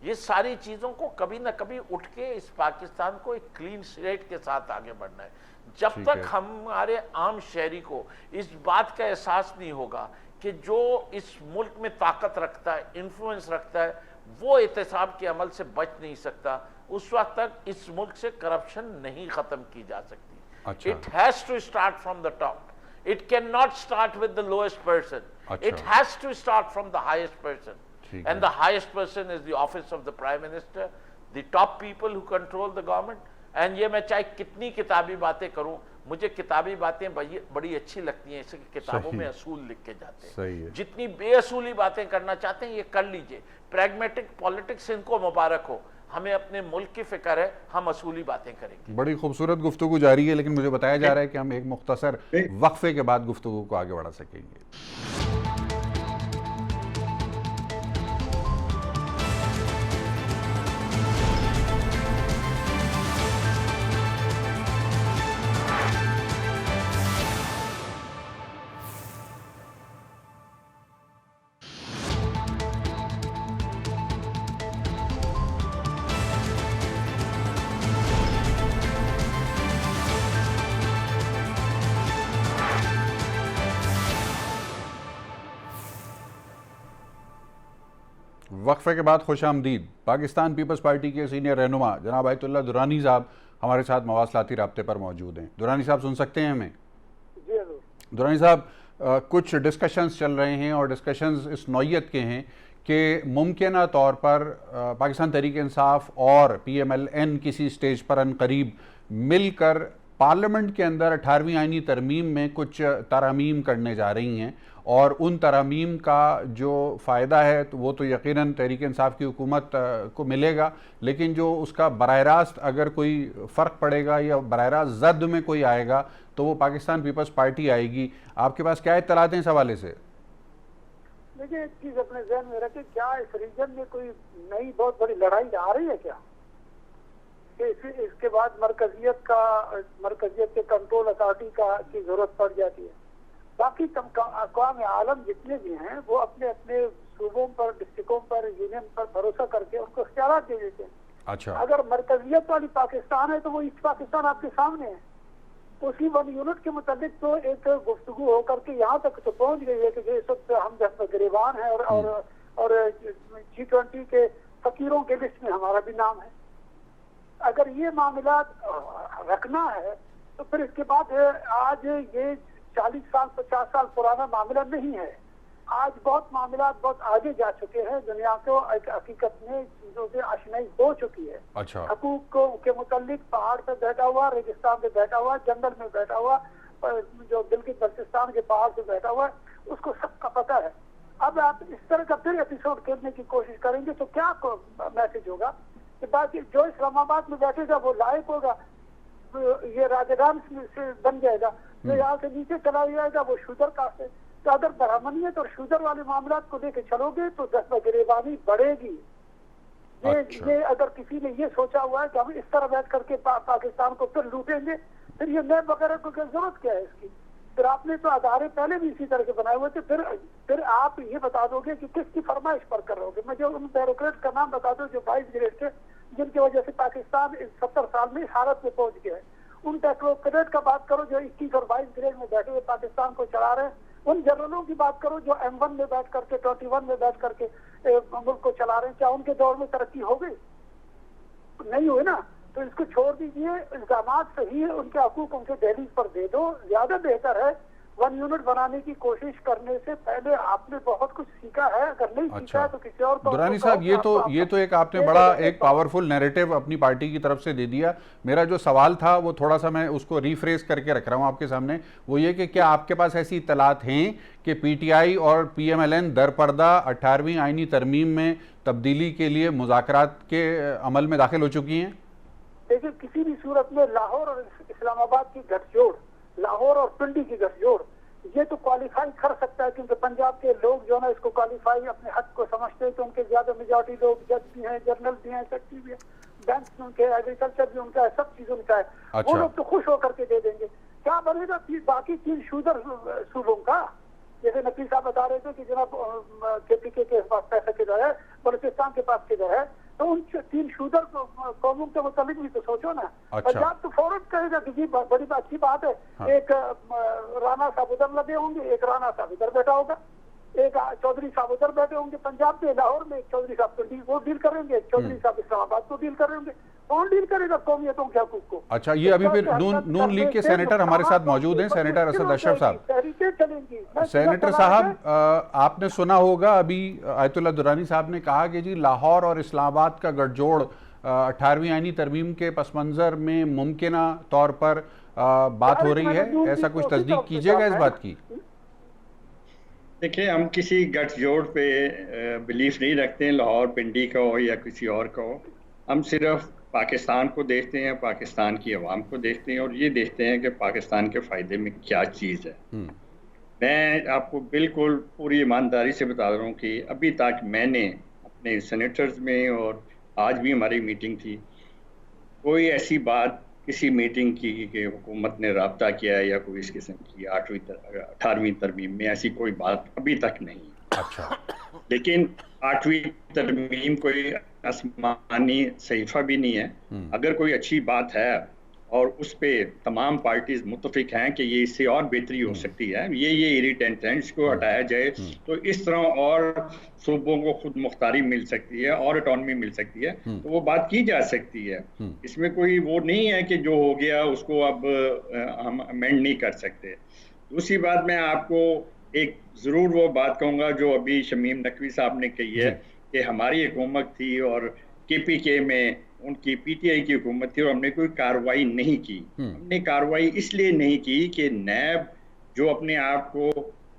ये सारी चीज़ों को कभी ना कभी उठ के इस पाकिस्तान को एक क्लीन स्लेट के साथ आगे बढ़ना है। जब तक हमारे आम शहरी को इस बात का एहसास नहीं होगा कि जो इस मुल्क में ताकत रखता है, इन्फ्लुएंस रखता है, वो एहतसाब के अमल से बच नहीं सकता, उस वक्त तक इस मुल्क से करप्शन नहीं खत्म की जा सकती। अच्छा। It has to start from the top, it can not start with the lowest person, अच्छा। It has to start from the highest person, ठीक and the highest person is the office of the prime minister, the top people who control the government. And ये मैं चाहे कितनी किताबी बातें करूं, मुझे किताबी बातें बड़ी अच्छी लगती हैं, इससे किताबों में असूल लिख के जाते हैं। सही है। जितनी बेअसूली बातें करना चाहते हैं ये कर लीजिए, प्रैग्मेटिक पॉलिटिक्स इनको मुबारक हो, हमें अपने मुल्क की फिक्र है, हम असूली बातें करेंगे। बड़ी खूबसूरत गुफ्तगू जारी है, लेकिन मुझे बताया जा रहा है कि हम एक मुख्तसर वक्फे के बाद गुफ्तगू को आगे बढ़ा सकेंगे। वक्फे के बाद खुश आमदीद। पाकिस्तान पीपल्स पार्टी के सीनियर रहनुमा जनाब आयतुल्लाह दुरानी साहब हमारे साथ मवासलाती राब्ते पर मौजूद हैं। दुरानी साहब सुन सकते हैं हमें? जी हजूर। दुरानी साहब, कुछ डिस्कशंस चल रहे हैं और डिस्कशंस इस नौयत के हैं कि मुमकिन तौर पर पाकिस्तान तहरीक इंसाफ और PMLN किसी स्टेज पर अनकरीब मिलकर पार्लियामेंट के अंदर 18वीं आईनी तरमीम में कुछ तरमीम करने जा रही हैं, और उन तरमीम का जो फ़ायदा है तो वो तो यकीनन तहरीक इंसाफ की हुकूमत को मिलेगा, लेकिन जो उसका बराह रास्त अगर कोई फ़र्क पड़ेगा या बराह रास्त जद में कोई आएगा तो वो पाकिस्तान पीपल्स पार्टी आएगी। आपके पास क्या इत्तलात हैं इस हवाले से? देखिए, एक चीज अपने जहन में रखें, क्या इस रीजन में कोई नई बहुत बड़ी लड़ाई आ रही है क्या? इसके बाद मरकजियत के कंट्रोल अथॉरिटी की जरूरत पड़ जाती है। बाकी अक़वाम आलम जितने भी हैं वो अपने अपने सूबों पर, डिस्ट्रिक्टों पर, यूनियन पर भरोसा करके उनको इख्तियार दे देते हैं। अच्छा। अगर मरकजियत वाली पाकिस्तान है तो वो ईस्ट पाकिस्तान आपके सामने है। उसी 1 यूनिट के मुताबिक तो एक गुफ्तगू होकर के यहाँ तक तो पहुंच गई है कि जो इस वक्त हम गिरबान है और G20 के फकीरों के लिस्ट में हमारा भी नाम है। अगर ये मामला रखना है तो फिर इसके बाद आज ये 40 साल 50 साल पुराना मामला नहीं है। आज बहुत मामला बहुत आगे जा चुके हैं, दुनिया को एक हकीकत में चीजों से आशनाई हो चुकी है। अच्छा। हकूक के मुतालिक पहाड़ पे बैठा हुआ, रेगिस्तान पे बैठा हुआ, जंगल में बैठा हुआ, जो गिलगित बल्तिस्तान के पहाड़ पे बैठा हुआ, उसको सबका पता है। अब आप इस तरह का फिर एपिसोड करने की कोशिश करेंगे तो क्या मैसेज होगा कि बाकी जो इस्लामाबाद में बैठेगा वो लायक होगा, ये राजस्थान से बन जाएगा, जो यहाँ से नीचे चला जाएगा वो शूदर कास्ट है। तो अगर ब्राह्मणियत और शूदर वाले मामला को लेकर चलोगे तो गिरेबानी बढ़ेगी। ये अगर किसी ने ये सोचा हुआ है कि हम इस तरह बैठ करके पाकिस्तान को फिर लूटेंगे, फिर ये नैब वगैरह को क्या जरूरत क्या है इसकी? फिर आपने तो आधारे पहले भी इसी तरह के बनाए हुए थे, फिर आप ये बता दोगे कि किसकी फरमाइश पर कर रहे होगे। मुझे उन ब्यूरोक्रेट का नाम बता दो जो 22 ग्रेड थे, जिनकी वजह से पाकिस्तान 70 साल में इस हालत में पहुंच गया है। उन टेक्नोक्रेट का बात करो जो 21 और 22 ग्रेड में बैठे हुए पाकिस्तान को चला रहे हैं। उन जनरलों की बात करो जो M1 में बैठ करके 21 में बैठ करके मुल्क को चला रहे हैं। क्या उनके दौर में तरक्की हो गई? नहीं हुई ना। तो इसको छोड़ दीजिए, इल्जाम सही है, उनके हकूक उनके दहलीज पर दे दो, ज्यादा बेहतर है। 1 यूनिट बनाने की कोशिश करने से पहले आपने बहुत कुछ सीखा है, अगर नहीं सीखा है तो किसी और को। दुरानी साहब, ये तो एक आपने बड़ा एक पावरफुल नैरेटिव अपनी पार्टी की तरफ से दे दिया। मेरा जो सवाल था वो थोड़ा सा मैं उसको रिफ्रेश करके रख रहा हूँ आपके सामने। वो ये कि क्या आपके पास ऐसी इत्तलात हैं कि PTI और PMLN दरपर्दा 18वीं आईनी तरमीम में तब्दीली के लिए मुज़ाकरात के अमल में दाखिल हो चुकी हैं? देखिए, किसी भी सूरत में लाहौर और इस्लामाबाद की गठजोड़, लाहौर और पिंडी की गठजोड़, ये तो क्वालिफाई कर सकता है, क्योंकि पंजाब के लोग जो है ना इसको क्वालिफाई अपने हक को समझते हैं। तो उनके ज्यादा मेजॉरिटी लोग जज भी हैं, जर्नल भी हैं, सेक्रेटरी भी है, बैंक भी उनके, एग्रीकल्चर भी उनका है, सब चीज उनका है। अच्छा। वो लोग तो खुश होकर के दे देंगे। क्या बनेगा बाकी 3 शूदर सूबों का? जैसे नकवी साहब बता रहे थे कि जनाब KPK के पास पैसा किधर है, बलूचिस्तान के पास किधर है, तो उन 3 शूदर कौमों के मुताबिक भी तो सोचो ना। अच्छा। पंजाब तो फौरन कहेगा कि जी बड़ी अच्छी बात है। हाँ। एक राणा साहब उधर लगे होंगे, एक राणा साहब इधर बैठा होगा, एक चौधरी साहब उधर बैठे होंगे पंजाब में, लाहौर में एक चौधरी साहब वो डील करेंगे, एक चौधरी साहब इस्लामाबाद को डील कर रहे होंगे। कौन डील करेगा कौमियतों के हकूक को? अच्छा, ये अभी फिर नून लीग के सेनेटर हमारे साथ मौजूद हैं, सेनेटर असद अशरफ साहब। तहरीकें चलेंगी। सेनेटर साहब, आपने सुना होगा अभी आयतुल्ला दुरानी साहब ने कहा कि जी लाहौर और इस्लामाबाद का गठजोड़ 18वीं आईनी तरमीम के पस मंज़र में मुमकिना तौर पर बात हो रही है, ऐसा कुछ तस्दीक कीजिएगा इस बात की? देखिए, हम किसी गठजोड़ पे बिलीफ नहीं रखते हैं, लाहौर पिंडी का हो या किसी और का हो। हम सिर्फ पाकिस्तान को देखते हैं, पाकिस्तान की आवाम को देखते हैं और ये देखते हैं कि पाकिस्तान के फ़ायदे में क्या चीज़ है। मैं आपको बिल्कुल पूरी ईमानदारी से बता रहा हूँ कि अभी तक मैंने अपने सेनेटर्स में, और आज भी हमारी मीटिंग थी, कोई ऐसी बात किसी मीटिंग की कि हुकूमत ने रब्ता किया है या कोई इस किस्म की 18वीं तरमीम में ऐसी कोई बात अभी तक नहीं। अच्छा, लेकिन 8वीं तरमीम कोई आसमानी सहीफा भी नहीं है। अगर कोई अच्छी बात है और उस पे तमाम पार्टीज मुत्तफिक हैं कि ये इससे और बेहतरी हो सकती है, ये इरिटेंट है, इसको हटाया जाए, तो इस तरह और सूबों को खुद मुख्तारी मिल सकती है और ऑटोनमी मिल सकती है, तो वो बात की जा सकती है। इसमें कोई वो नहीं है कि जो हो गया उसको अब हम अमेंड नहीं कर सकते। दूसरी बात, मैं आपको एक ज़रूर वो बात कहूँगा जो अभी शमीम नकवी साहब ने कही है कि हमारी हुकूमत थी और KPK में उनकी PTI की हुकूमत थी और हमने कोई कार्रवाई नहीं की। हमने कार्रवाई इसलिए नहीं की कि नैब जो अपने आप को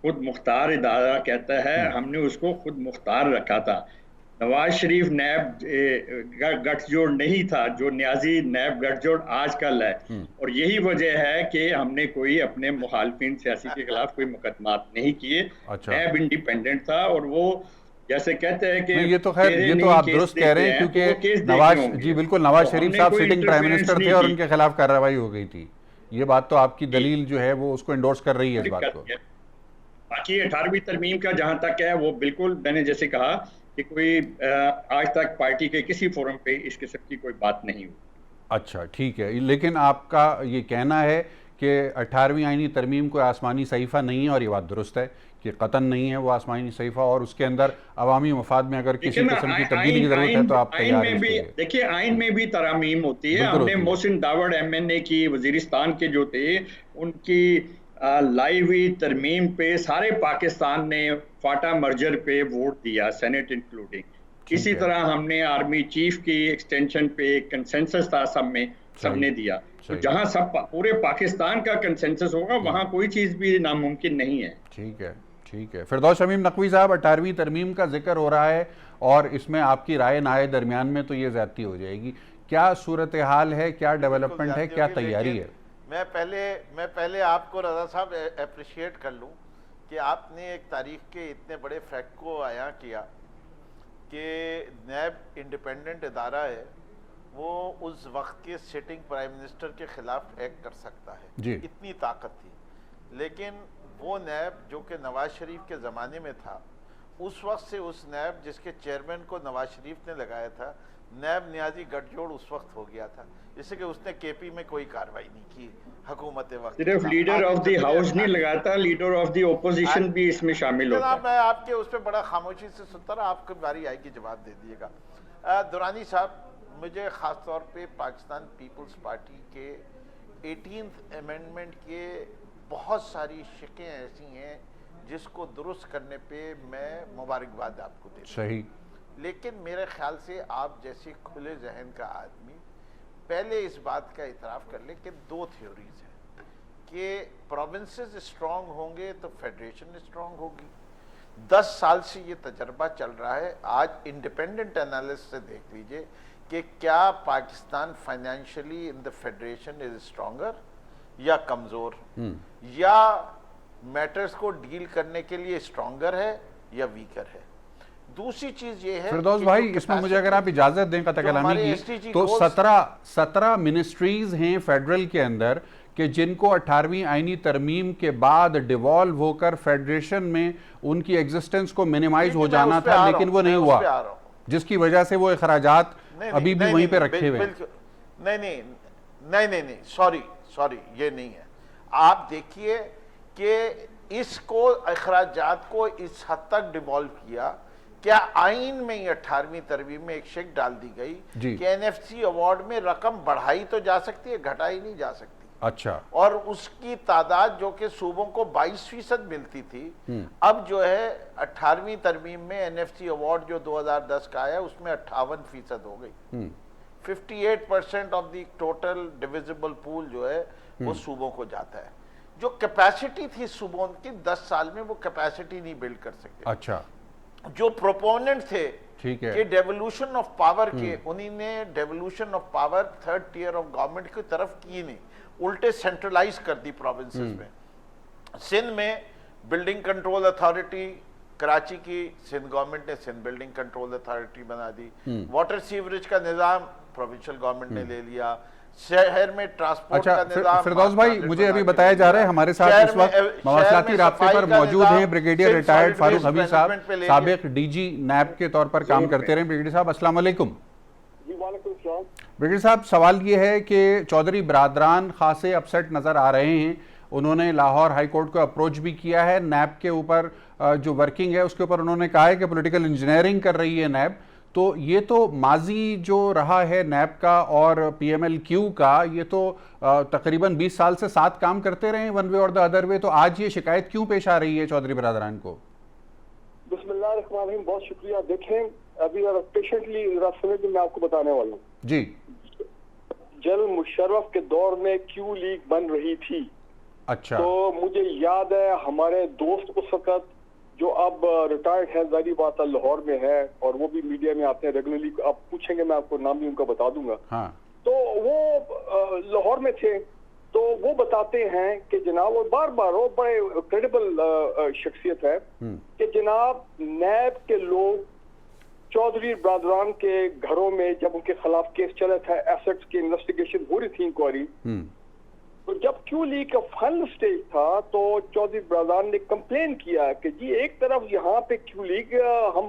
खुद मुख्तार इदारा कहता है, हमने उसको खुद मुख्तार रखा था। नवाज शरीफ नैब गठजोड़ नहीं था जो न्याजी नैब गठजोड़ आजकल है, और यही वजह है कि हमने कोई अपने मुखालफिन सियासी के खिलाफ कोई मुकदमात नहीं किए। अच्छा। नैब इंडिपेंडेंट था और वो जैसे कहते हैं कि ये तो खैर, ये तो आप दुरुस्त कह रहे हैं क्योंकि नवाज जी, बिल्कुल, नवाज शरीफ साहब सिटिंग प्राइम मिनिस्टर थे और उनके खिलाफ कार्रवाई हो गई थी। ये बात तो आपकी दलील जो है वो उसको इंडोर्स कर रही है इस बात को। बाकी 18वीं तरमीम का जहां तक है, वो बिल्कुल मैंने जैसे कहा कि कोई आज तक पार्टी के किसी फोरम पे इस किस्म की कोई बात नहीं हुई। अच्छा, ठीक है, लेकिन आपका ये कहना है कि 18वीं आईनी तरमीम कोई आसमानी सहीफ़ा नहीं है, और ये बात दुरुस्त है कि कतन नहीं है वो आसमानी सहीफ़ा, और उसके अंदर अवामी मफाद में अगर किसी किस्म की तब्दीली की जरूरत है तो आप तैयार हैं। देखिए, आइन में भी तरामीम होती है। हमने मोहसिन दावड़ MNA की वजीरिस्तान के जो थे उनकी लाइव हुई तरमीम पे सारे पाकिस्तान ने फाटा मर्जर पे वोट दिया, सेनेट इंक्लूडिंग। इसी तरह हमने आर्मी चीफ की एक्सटेंशन पे कंसेंसस था, सबने दिया। तो जहां सब पूरे पाकिस्तान का कंसेंसस होगा वहां कोई चीज भी नामुमकिन नहीं है। ठीक है, ठीक है। फिरदौस शमीम नकवी साहब, 18वीं तरमीम का जिक्र हो रहा है और इसमें आपकी राय ना आए दरमियान में तो ये ज्यादती हो जाएगी। क्या सूरत हाल है, क्या डेवलपमेंट है, क्या तैयारी है? मैं पहले आपको रजा साहब अप्रिशिएट कर लूं कि आपने एक तारीख के इतने बड़े फैक्ट को आया किया कि नैब इंडिपेंडेंट इदारा है, वो उस वक्त के सिटिंग प्राइम मिनिस्टर के खिलाफ एक्ट कर सकता है जी। इतनी ताकत थी। लेकिन वो नैब जो कि नवाज शरीफ के ज़माने में था, उस वक्त से उस नैब जिसके चेयरमैन को नवाज शरीफ ने लगाया था, नैब न्याजी गठजोड़ उस वक्त हो गया था, जिससे कि उसने KP में कोई कार्रवाई नहीं की। हुकूमत वक्त सिर्फ लीडर ऑफ द हाउस नहीं लगाता, लीडर ऑफ द ओपोजिशन भी इसमें शामिल होता है। मैं आपके उस पर बड़ा खामोशी से सुनता रहा, आपकी बारी आएगी जवाब दे दिएगा। दुरानी साहब, मुझे ख़ास तौर पे पाकिस्तान पीपल्स पार्टी के 18th अमेंडमेंट के बहुत सारी शिकें ऐसी हैं जिसको दुरुस्त करने पे मैं मुबारकबाद आपको देता हूं। सही। लेकिन मेरे ख्याल से आप जैसे खुले जहन का आदमी पहले इस बात का इतराफ़ कर ले कि दो थ्योरीज हैं कि प्रोविंसेस स्ट्रांग होंगे तो फेडरेशन स्ट्रांग होगी। 10 साल से ये तजर्बा चल रहा है। आज इंडिपेंडेंट एनालिस्ट से देख लीजिए कि क्या Pakistan financially in the federation is stronger या कमज़ोर, या मैटर्स को डील करने के लिए स्ट्रॉन्गर है या वीकर है। दूसरी चीज ये है फिरदौस भाई, इसमें मुझे अगर आप इजाजत दें कथा कलामी की, तो 17 मिनिस्ट्रीज हैं फेडरल के अंदर कि जिनको 18वीं आईनी तरमीम के बाद डिवॉल्व होकर फेडरेशन में उनकी एग्जिस्टेंस को मिनिमाइज हो जाना था, लेकिन वो नहीं हुआ, जिसकी वजह से वो अखराजात अभी भी वहीं पे रखे हुए हैं। नहीं, सॉरी, ये नहीं है। आप देखिए कि इसको अखराजात को इस हद तक डिवॉल्व किया क्या आइन में ही 18वीं तरमीम में एक शिक डाल दी गई कि एनएफसी अवार्ड में रकम बढ़ाई तो जा सकती है, घटाई नहीं जा सकती। अच्छा। और उसकी तादाद जो कि सूबों को 22% मिलती थी, अब जो है 18वीं तरमीम में एनएफसी अवार्ड जो 2010 का आया उसमें 58% हो गई। 58% of the total divisible pool जो है वो सूबों को जाता है। जो कैपेसिटी थी सूबों की 10 साल में, वो कैपेसिटी नहीं बिल्ड कर सके। अच्छा। जो प्रोपोनेंट थे ठीक है कि डेवोल्यूशन ऑफ पावर के, उन्हीं ने devolution of power third tier of government की तरफ की नहीं, उल्टे सेंट्रलाइज कर दी प्रोविंसेस में। सिंध में बिल्डिंग कंट्रोल अथॉरिटी कराची की सिंध गवर्नमेंट ने सिंध बिल्डिंग कंट्रोल अथॉरिटी बना दी। वाटर सीवरेज का निजाम प्रोविंशियल गवर्नमेंट ने ले लिया। शहर में ट्रांसपोर्ट का निजाम। फिरदौस भाई, मुझे अभी बताया जा रहा है हमारे साथ इस वक्त मवासलाती राब्ते पर मौजूद हैं ब्रिगेडियर रिटायर्ड फारूक हबीब साहब, साबिक डीजी नैब के तौर पर काम करते रहे। ब्रिगेडियर साहब अस्सलाम वालेकुम। ब्रिगेडियर साहब, सवाल ये है कि चौधरी बिरादरान खासे अपसेट नजर आ रहे हैं। उन्होंने लाहौर हाई कोर्ट को अप्रोच भी किया है। नैब के ऊपर जो वर्किंग है उसके ऊपर उन्होंने कहा है कि पॉलिटिकल इंजीनियरिंग कर रही है नैब। तो ये तो माजी जो रहा है नैब का और PMLQ का, ये तो तकरीबन 20 साल से साथ काम करते रहे वन वे और द अदर वे। तो आज ये शिकायत क्यों पेश आ रही है चौधरी बिरादरान को? बिस्मिल्लाहिर्रहमानिर्रहीम, बहुत शुक्रिया। देखें, अभी पेशेंटली सुने, मैं आपको बताने वाला हूँ जी। जनरल मुशर्रफ के दौर में क्यू लीग बन रही थी। अच्छा। तो मुझे याद है हमारे दोस्त उस वक्त जो अब रिटायर्ड है, जारी बात है, लाहौर में है और वो भी मीडिया में आते हैं रेगुलरली। आप पूछेंगे मैं आपको नाम भी उनका बता दूंगा। हाँ। तो वो लाहौर में थे, तो वो बताते हैं कि जनाब, और बार बार वो बड़े क्रेडिबल शख्सियत है कि जनाब नैब के लोग चौधरी बिरादरान के घरों में जब उनके खिलाफ केस चला था, एसेट्स की इन्वेस्टिगेशन हो रही थी, इंक्वायरी, तो जब क्यू लीग का फाइनल स्टेज था तो चौधरी बिरादरान ने कंप्लेन किया कि जी एक तरफ यहाँ पे क्यू लीग हम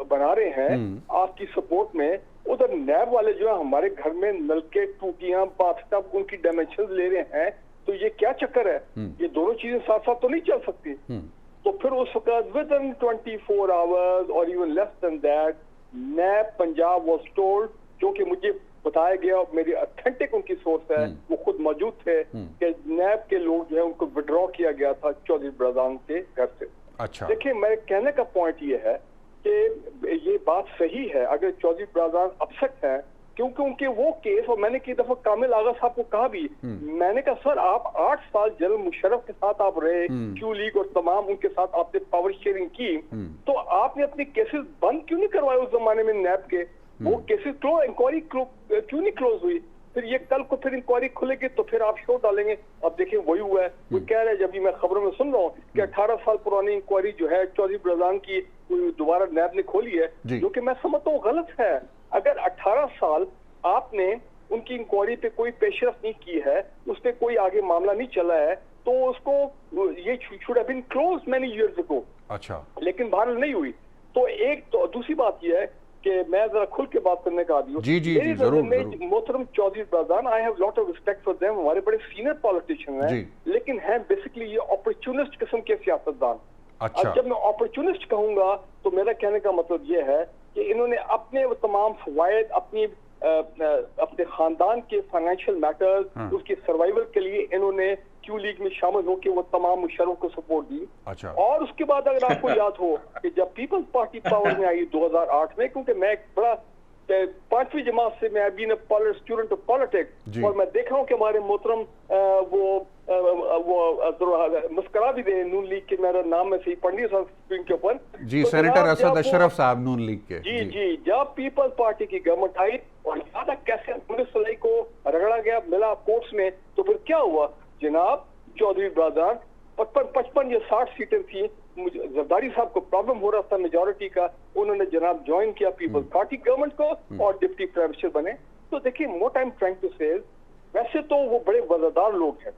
बना रहे हैं आपकी सपोर्ट में, उधर नैब वाले जो है हमारे घर में नलके, टूटियां, बाथटब, उनकी डायमेंशन ले रहे हैं। तो ये क्या चक्कर है? ये दोनों चीजें साथ साथ तो नहीं चल सकती। तो फिर उस वक्त विद इन 24 आवर्स और even less than that, NAB Punjab was told, जो कि मुझे बताया गया, मेरी ऑथेंटिक उनकी सोर्स है, वो खुद मौजूद थे, कि नैब के लोग जो है उनको विड्रॉ किया गया था चौधरी बिरादरान के घर से। अच्छा। देखिए, मेरे कहने का पॉइंट ये है कि ये बात सही है अगर चौधरी बिरादरान अपसेट है, क्योंकि उनके वो केस, और मैंने कई दफा कामिल आगा साहब को कहा भी, मैंने कहा सर आप 8 साल जनरल मुशर्रफ के साथ आप रहे, क्यू लीग और तमाम उनके साथ आपने पावर शेयरिंग की, तो आपने अपने केसेस बंद क्यों नहीं करवाए उस जमाने में नैब के? वो केसेस इंक्वायरी क्यों नहीं क्लोज हुई? फिर ये कल को फिर इंक्वायरी खुलेगी तो फिर आप शो डालेंगे। अब देखिए वही हुआ है। वो कह रहे हैं, जब भी मैं खबरों में सुन रहा हूँ कि 18 साल पुरानी इंक्वायरी जो है चौधरी बिरादरान की दोबारा नैब ने खोली है, जो कि मैं समझता हूँ गलत है। अगर 18 साल आपने उनकी इंक्वायरी पे कोई पेशरफ नहीं की है, उस पर कोई आगे मामला नहीं चला है, तो उसको ये should have been closed many years ago. अच्छा। लेकिन बहरहाल नहीं हुई। तो एक तो दूसरी बात यह है कि मैं जरा खुल के बात करने का आदी हूँ। जी जी जी, जरूर। मोहतरम चौधरी बिरादरान, I have lot of respect for them, हमारे बड़े सीनियर पॉलिटिशियन हैं, लेकिन हैं बेसिकली ये अपॉर्चुनिस्ट किस्म के सियासतदान। अच्छा। अब जब मैं अपॉर्चुनिस्ट कहूंगा तो मेरा कहने का मतलब ये है कि इन्होंने अपने वो तमाम फवायद, अपने खानदान के फाइनेंशियल मैटर्स, उसकी सर्वाइवल के लिए इन्होंने क्यू लीग में शामिल होकर वो तमाम मुशर्रफ को सपोर्ट दी। अच्छा। और उसके बाद अगर आपको याद हो कि जब पीपल्स पार्टी पावर में आई 2008 में, क्योंकि मैं एक बड़ा 5वीं जमात से मैं बीन स्टूडेंट ऑफ पॉलिटिक्स, और मैं देख रहा हूँ कि हमारे मोहतरम वो मुस्करा भी दे नून लीग के, मेरा नाम में से पढ़नी स्क्रीन के ऊपर जी, सेनेटर असद अशरफ साहब नून लीग के। जी जी, जब पीपल्स पार्टी की गवर्नमेंट आई और ज्यादा कैसे 19 जुलाई को रगड़ा गया, मिला कोर्ट्स में, तो फिर क्या हुआ जनाब? चौधरी बिरादरान 55 या 60 सीटें थी, जरदारी साहब को प्रॉब्लम हो रहा था मेजोरिटी का, उन्होंने जनाब ज्वाइन किया पीपल्स पार्टी गवर्नमेंट को और डिप्टी प्राइम मिनिस्टर बने। तो देखिए, मोर टाइम ट्राइंग टू से, वैसे तो वो बड़े वफादार लोग हैं,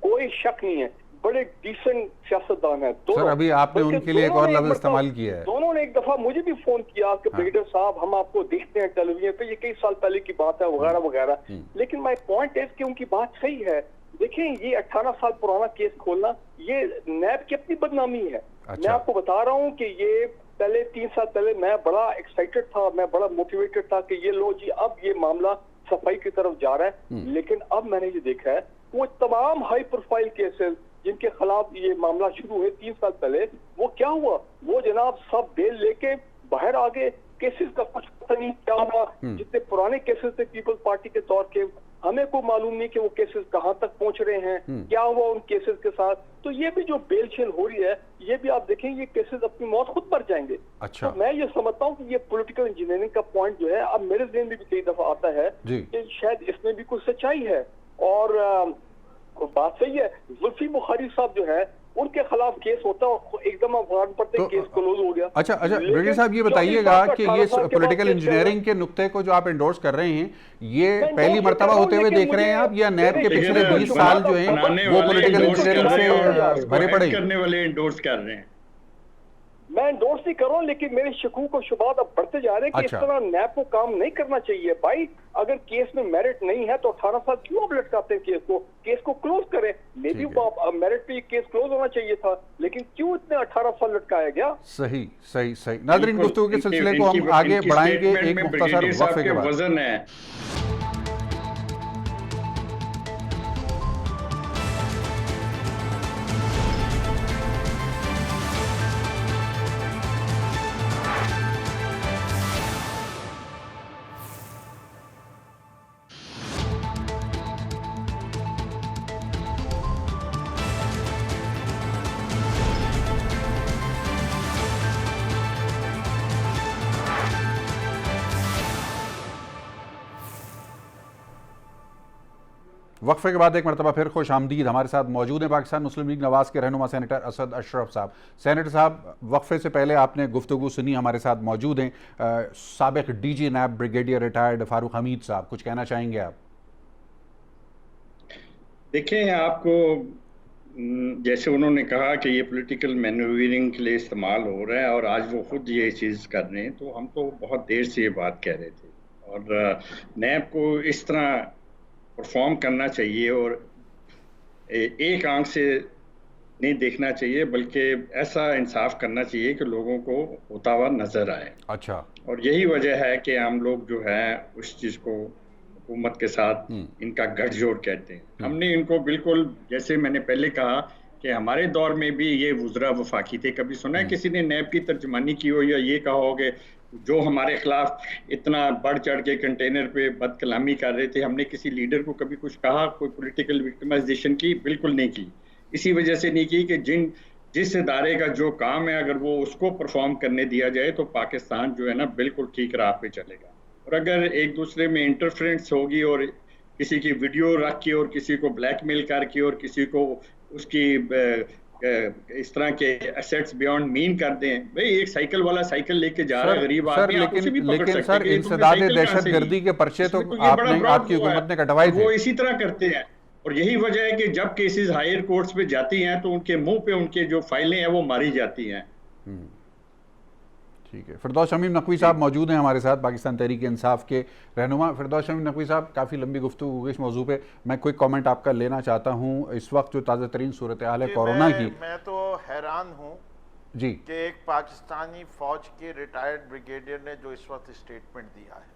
कोई शक नहीं है, बड़े डिसेंट सियासतदान है। सर, अभी आपने उनके लिए एक और लफ्ज इस्तेमाल किया है। दोनों ने एक दफा मुझे भी फोन किया कि ब्रिगेडियर साहब हम आपको देखते हैं टेलीविजन पे, ये कई साल पहले की बात है, वगैरह वगैरह। लेकिन माय पॉइंट इज कि उनकी बात सही है। देखें, ये 18 साल पुराना केस खोलना ये नैब की अपनी बदनामी है। मैं आपको बता रहा हूँ कि ये पहले 3 साल पहले मैं बड़ा एक्साइटेड था, मैं बड़ा मोटिवेटेड था कि ये लो जी अब ये मामला सफाई की तरफ जा रहा है। लेकिन अब मैंने ये देखा है वो तमाम हाई प्रोफाइल केसेस जिनके खिलाफ ये मामला शुरू हुए 3 साल पहले, वो क्या हुआ, वो जनाब सब बेल लेके बाहर आ गए। केसेस का कुछ पता नहीं क्या हुआ। जितने पुराने केसेस थे पीपल्स पार्टी के तौर के, हमें कोई मालूम नहीं कि वो केसेस कहां तक पहुंच रहे हैं, क्या हुआ उन केसेस के साथ। तो ये भी जो बेल शेल हो रही है, ये भी आप देखें ये केसेस अपनी मौत खुद मर जाएंगे। अच्छा। तो मैं ये समझता हूँ कि ये पॉलिटिकल इंजीनियरिंग का पॉइंट जो है अब मेरे ज़हन में भी कई दफा आता है कि शायद इसमें भी कुछ सच्चाई है। और बात सही है, जुल्फी बुखारी साहब जो है उनके खिलाफ केस होता है और एकदम अफगान पड़ते तो, केस क्लोज हो गया। अच्छा ब्रिगेडियर साहब ये बताइएगा कि ये पॉलिटिकल इंजीनियरिंग के नुक्ते को जो आप एंडोर्स कर रहे हैं, ये पहली मर्तबा होते हुए देख रहे हैं आप, या नैब के पिछले 20 साल जो हैं वो पॉलिटिकल इंजीनियरिंग से भरे पड़े करने वाले एंडोर्स कर रहे हैं? मैं एंडोर्स नहीं कर रहा हूँ, लेकिन मेरे शकूक और शुबात अब बढ़ते जा रहे हैं कि अच्छा। इस तरह नैब को काम नहीं करना चाहिए। भाई अगर केस में मेरिट नहीं है तो 18 साल क्यों आप लटकाते हैं केस को क्लोज करें। मे बी मेरिट पे केस क्लोज होना चाहिए था, लेकिन क्यों इतने 18 साल लटकाया गया। सही सही सही। नाज़रीन, गुफ्तगू के सिलसिले को हम आगे बढ़ाएंगे एक मुख्तसर वक्फे के बाद। वजन है। वक्फे के बाद एक मरतबा फिर खुश आमदीद। हमारे साथ मौजूद हैं पाकिस्तान मुस्लिम लीग नवाज के रहनुमा सेनेटर असद अशरफ साहब। सेनेटर साहब, वक्फे से पहले आपने गुफ्तगू सुनी, हमारे साथ मौजूद हैं साबिक DG NAB brigadier retired Farooq Hameed साहब, कुछ कहना चाहेंगे आप? देखिए, आपको जैसे उन्होंने कहा कि ये पॉलिटिकल मैन्यूवरिंग के लिए इस्तेमाल हो रहा है और आज वो खुद ये चीज़ कर रहे हैं, तो हम तो बहुत देर से ये बात कह रहे थे। और नैब को इस तरह परफॉर्म करना चाहिए और एक आंख से नहीं देखना चाहिए, बल्कि ऐसा इंसाफ करना चाहिए कि लोगों को होता हुआ नजर आए। अच्छा। और यही वजह है कि हम लोग जो है उस चीज़ को हुकूमत के साथ इनका गठजोड़ कहते हैं। हमने इनको बिल्कुल, जैसे मैंने पहले कहा कि हमारे दौर में भी ये वुज़रा वफाकी थे। कभी सुना है किसी ने नैब की तर्जुमानी की हो या ये कहा हो कि जो हमारे खिलाफ इतना बढ़ चढ़ के कंटेनर पे बदकलामी कर रहे थे, हमने किसी लीडर को कभी कुछ कहा, कोई पॉलिटिकल विक्टिमाइजेशन की? बिल्कुल नहीं की। इसी वजह से नहीं की कि जिस इदारे का जो काम है अगर वो उसको परफॉर्म करने दिया जाए तो पाकिस्तान जो है ना बिल्कुल ठीक राह पे चलेगा। और अगर एक दूसरे में इंटरफ्रेंस होगी और किसी की वीडियो रख के और किसी को ब्लैकमेल करके और किसी को उसकी इस तरह के एसेट्स बियॉन्ड मीन कर दें, भाई एक साइकिल वाला साइकिल लेके जा रहा है गरीब आदमी, आप उसे भी पकड़ सकते हैं। सर, इंसदाद दहशतगर्दी के पर्चे तो आपकी हुकूमत ने कटवाए थे। वो इसी तरह करते हैं और यही वजह है कि जब केसेस हायर कोर्ट्स पे जाती हैं तो उनके मुंह पे उनके जो फाइलें हैं वो मारी जाती हैं। ठीक है। फिरदौस शमीम नकवी साहब मौजूद हैं हमारे साथ, पाकिस्तान तहरीक इंसाफ के रहनुमा। फिरदौस शमीम नकवी साहब, काफ़ी लंबी गुफ्तगू हुई इस मौजू पे, मैं क्विक कमेंट आपका लेना चाहता हूँ। इस वक्त जो ताज़ा तरीन सूरत हाल है कोरोना की, मैं तो हैरान हूँ जी कि एक पाकिस्तानी फौज के रिटायर्ड ब्रिगेडियर ने जो इस वक्त स्टेटमेंट दिया है,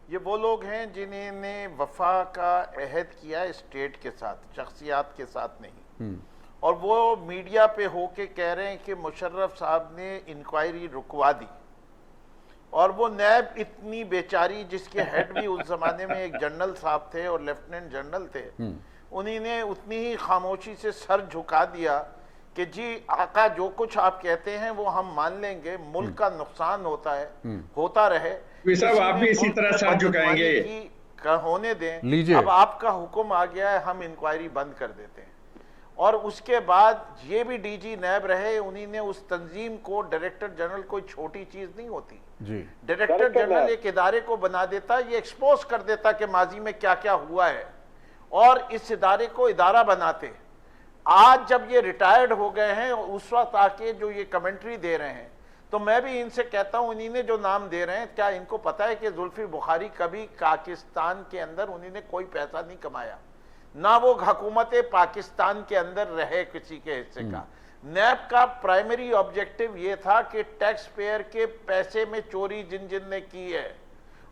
ये वो लोग हैं जिन्होंने वफा का अहद किया स्टेट के साथ, शख्सियात के साथ नहीं। और वो मीडिया पे होके कह रहे हैं कि मुशर्रफ साहब ने इंक्वायरी रुकवा दी। और वो नैब इतनी बेचारी, जिसके हेड भी उस जमाने में एक जनरल साहब थे और लेफ्टिनेंट जनरल थे, उन्हीं ने उतनी ही खामोशी से सर झुका दिया कि जी आका जो कुछ आप कहते हैं वो हम मान लेंगे, मुल्क का नुकसान होता है, होता रहे, आप भी इसी तरह सर झुकाएंगे, होने दें, अब आपका हुक्म आ गया है, हम इंक्वायरी बंद कर देते हैं। और उसके बाद ये भी डीजी नैब रहे, उन्हीं ने उस तंजीम को, डायरेक्टर जनरल कोई छोटी चीज नहीं होती जी। डायरेक्टर जनरल एक इदारे को बना देता, ये एक्सपोज कर देता कि माजी में क्या क्या हुआ है और इस इदारे को इदारा बनाते। आज जब ये रिटायर्ड हो गए हैं, उस वक्त आके जो ये कमेंट्री दे रहे हैं, तो मैं भी इनसे कहता हूं, उन्हीं ने जो नाम दे रहे हैं, क्या इनको पता है कि जुल्फी बुखारी कभी पाकिस्तान के अंदर उन्होंने कोई पैसा नहीं कमाया, ना वो हुकूमत पाकिस्तान के अंदर रहे किसी के हिस्से का, नैब का प्राइमरी ऑब्जेक्टिव ये था कि टैक्स पेयर के पैसे में चोरी जिन जिन ने की है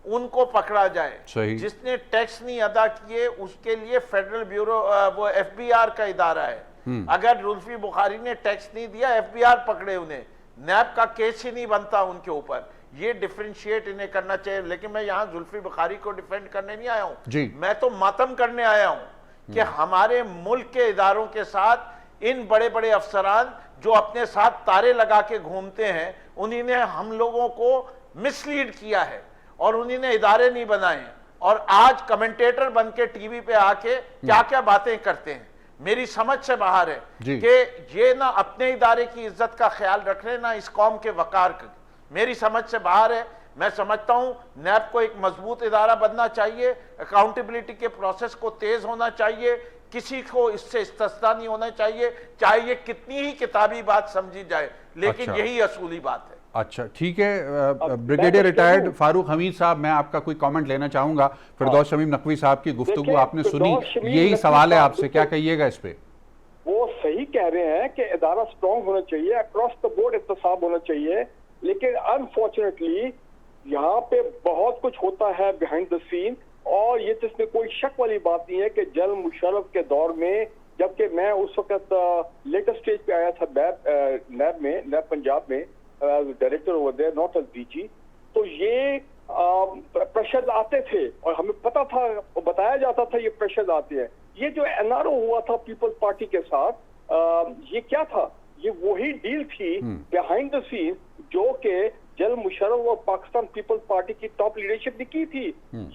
उनको पकड़ा जाए। सही। जिसने टैक्स नहीं अदा किए उसके लिए फेडरल ब्यूरो वो FBI का इदारा है। अगर जुल्फी बुखारी ने टैक्स नहीं दिया FBI पकड़े उन्हें, नैब का केस ही नहीं बनता उनके ऊपर। ये डिफरेंशिएट इन्हें करना चाहिए। लेकिन मैं यहाँ जुल्फी बुखारी को डिफेंड करने नहीं आया हूँ, मैं तो मातम करने आया हूँ कि हमारे मुल्क के इदारों के साथ इन बड़े बड़े अफसरान जो अपने साथ तारे लगा के घूमते हैं, उन्हीं ने हम लोगों को मिसलीड किया है और उन्हीं ने इदारे नहीं बनाए और आज कमेंटेटर बन के टीवी पे आके क्या क्या बातें करते हैं। मेरी समझ से बाहर है कि ये ना अपने इदारे की इज्जत का ख्याल रख रहे ना इस कौम के वकार का। मेरी समझ से बाहर है। मैं समझता हूं नैब को एक मजबूत इदारा बनना चाहिए, अकाउंटेबिलिटी के प्रोसेस को तेज होना चाहिए, किसी को इससे इस्तेस्ना नहीं होना चाहिए, चाहे ये कितनी ही किताबी बात समझी जाए, लेकिन यही असूली बात है। अच्छा ठीक है। ब्रिगेडियर रिटायर्ड फारूक हमीद साहब, मैं आपका कोई कमेंट लेना चाहूंगा। फिरदौस शमीम नकवी साहब की गुफ्तगू आपने सुनी, यही सवाल है आपसे, क्या कहिएगा इस पे? वो सही कह रहे हैं कि इदारा स्ट्रॉन्ग होना चाहिए, अक्रॉस द बोर्ड एहतसाब होना चाहिए, लेकिन अनफॉर्चुनेटली यहाँ पे बहुत कुछ होता है बिहाइंड द सीन। और ये जिसमें कोई शक वाली बात नहीं है कि जनरल मुशर्रफ के दौर में, जबकि मैं उस वक्त लेटेस्ट स्टेज पे आया था नैब पंजाब में director over there, not as DG, तो ये प्रेशर आते थे और हमें पता था, बताया जाता था ये प्रेशर आते हैं। ये जो NRO हुआ था पीपल्स पार्टी के साथ, ये क्या था? ये वही डील थी बिहाइंड द सीन जो कि जनरल मुशर्रफ और पाकिस्तान पीपल्स पार्टी की टॉप लीडरशिप ने की थी।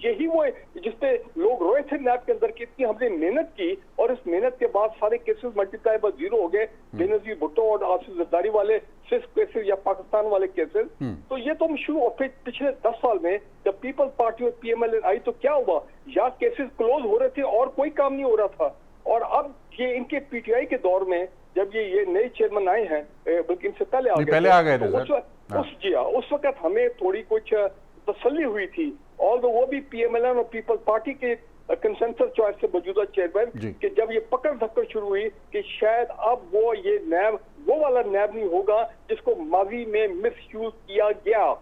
यही वो जिसपे लोग रोए थे नैब के अंदर कि इतनी हमने मेहनत की और इस मेहनत के बाद सारे केसेस मल्टीप्लाई बाय 0 हो गए। बेनजीर भुट्टो और आसिफ जरदारी वाले सिर्फ केसेस या पाकिस्तान वाले केसेस। तो ये तो शुरू और फिर पिछले 10 साल में जब पीपल्स पार्टी और PMLN आई तो क्या हुआ? या केसेस क्लोज हो रहे थे और कोई काम नहीं हो रहा था। और अब ये इनके PTI के दौर में जब ये नए चेयरमैन आए हैं, बल्कि इनसे पहले आ गए थे, उस वक्त हमें थोड़ी कुछ तसल्ली हुई थी। और वो भी PMLN और पीपल्स पार्टी के कंसेंसस चॉइस से मौजूदा चेयरमैन कि जब ये पकड़ धक्कर शुरू हुई कि शायद अब वो ये नैब वो वाला नैब नहीं होगा जिसको माजी में मिसयूज किया गया।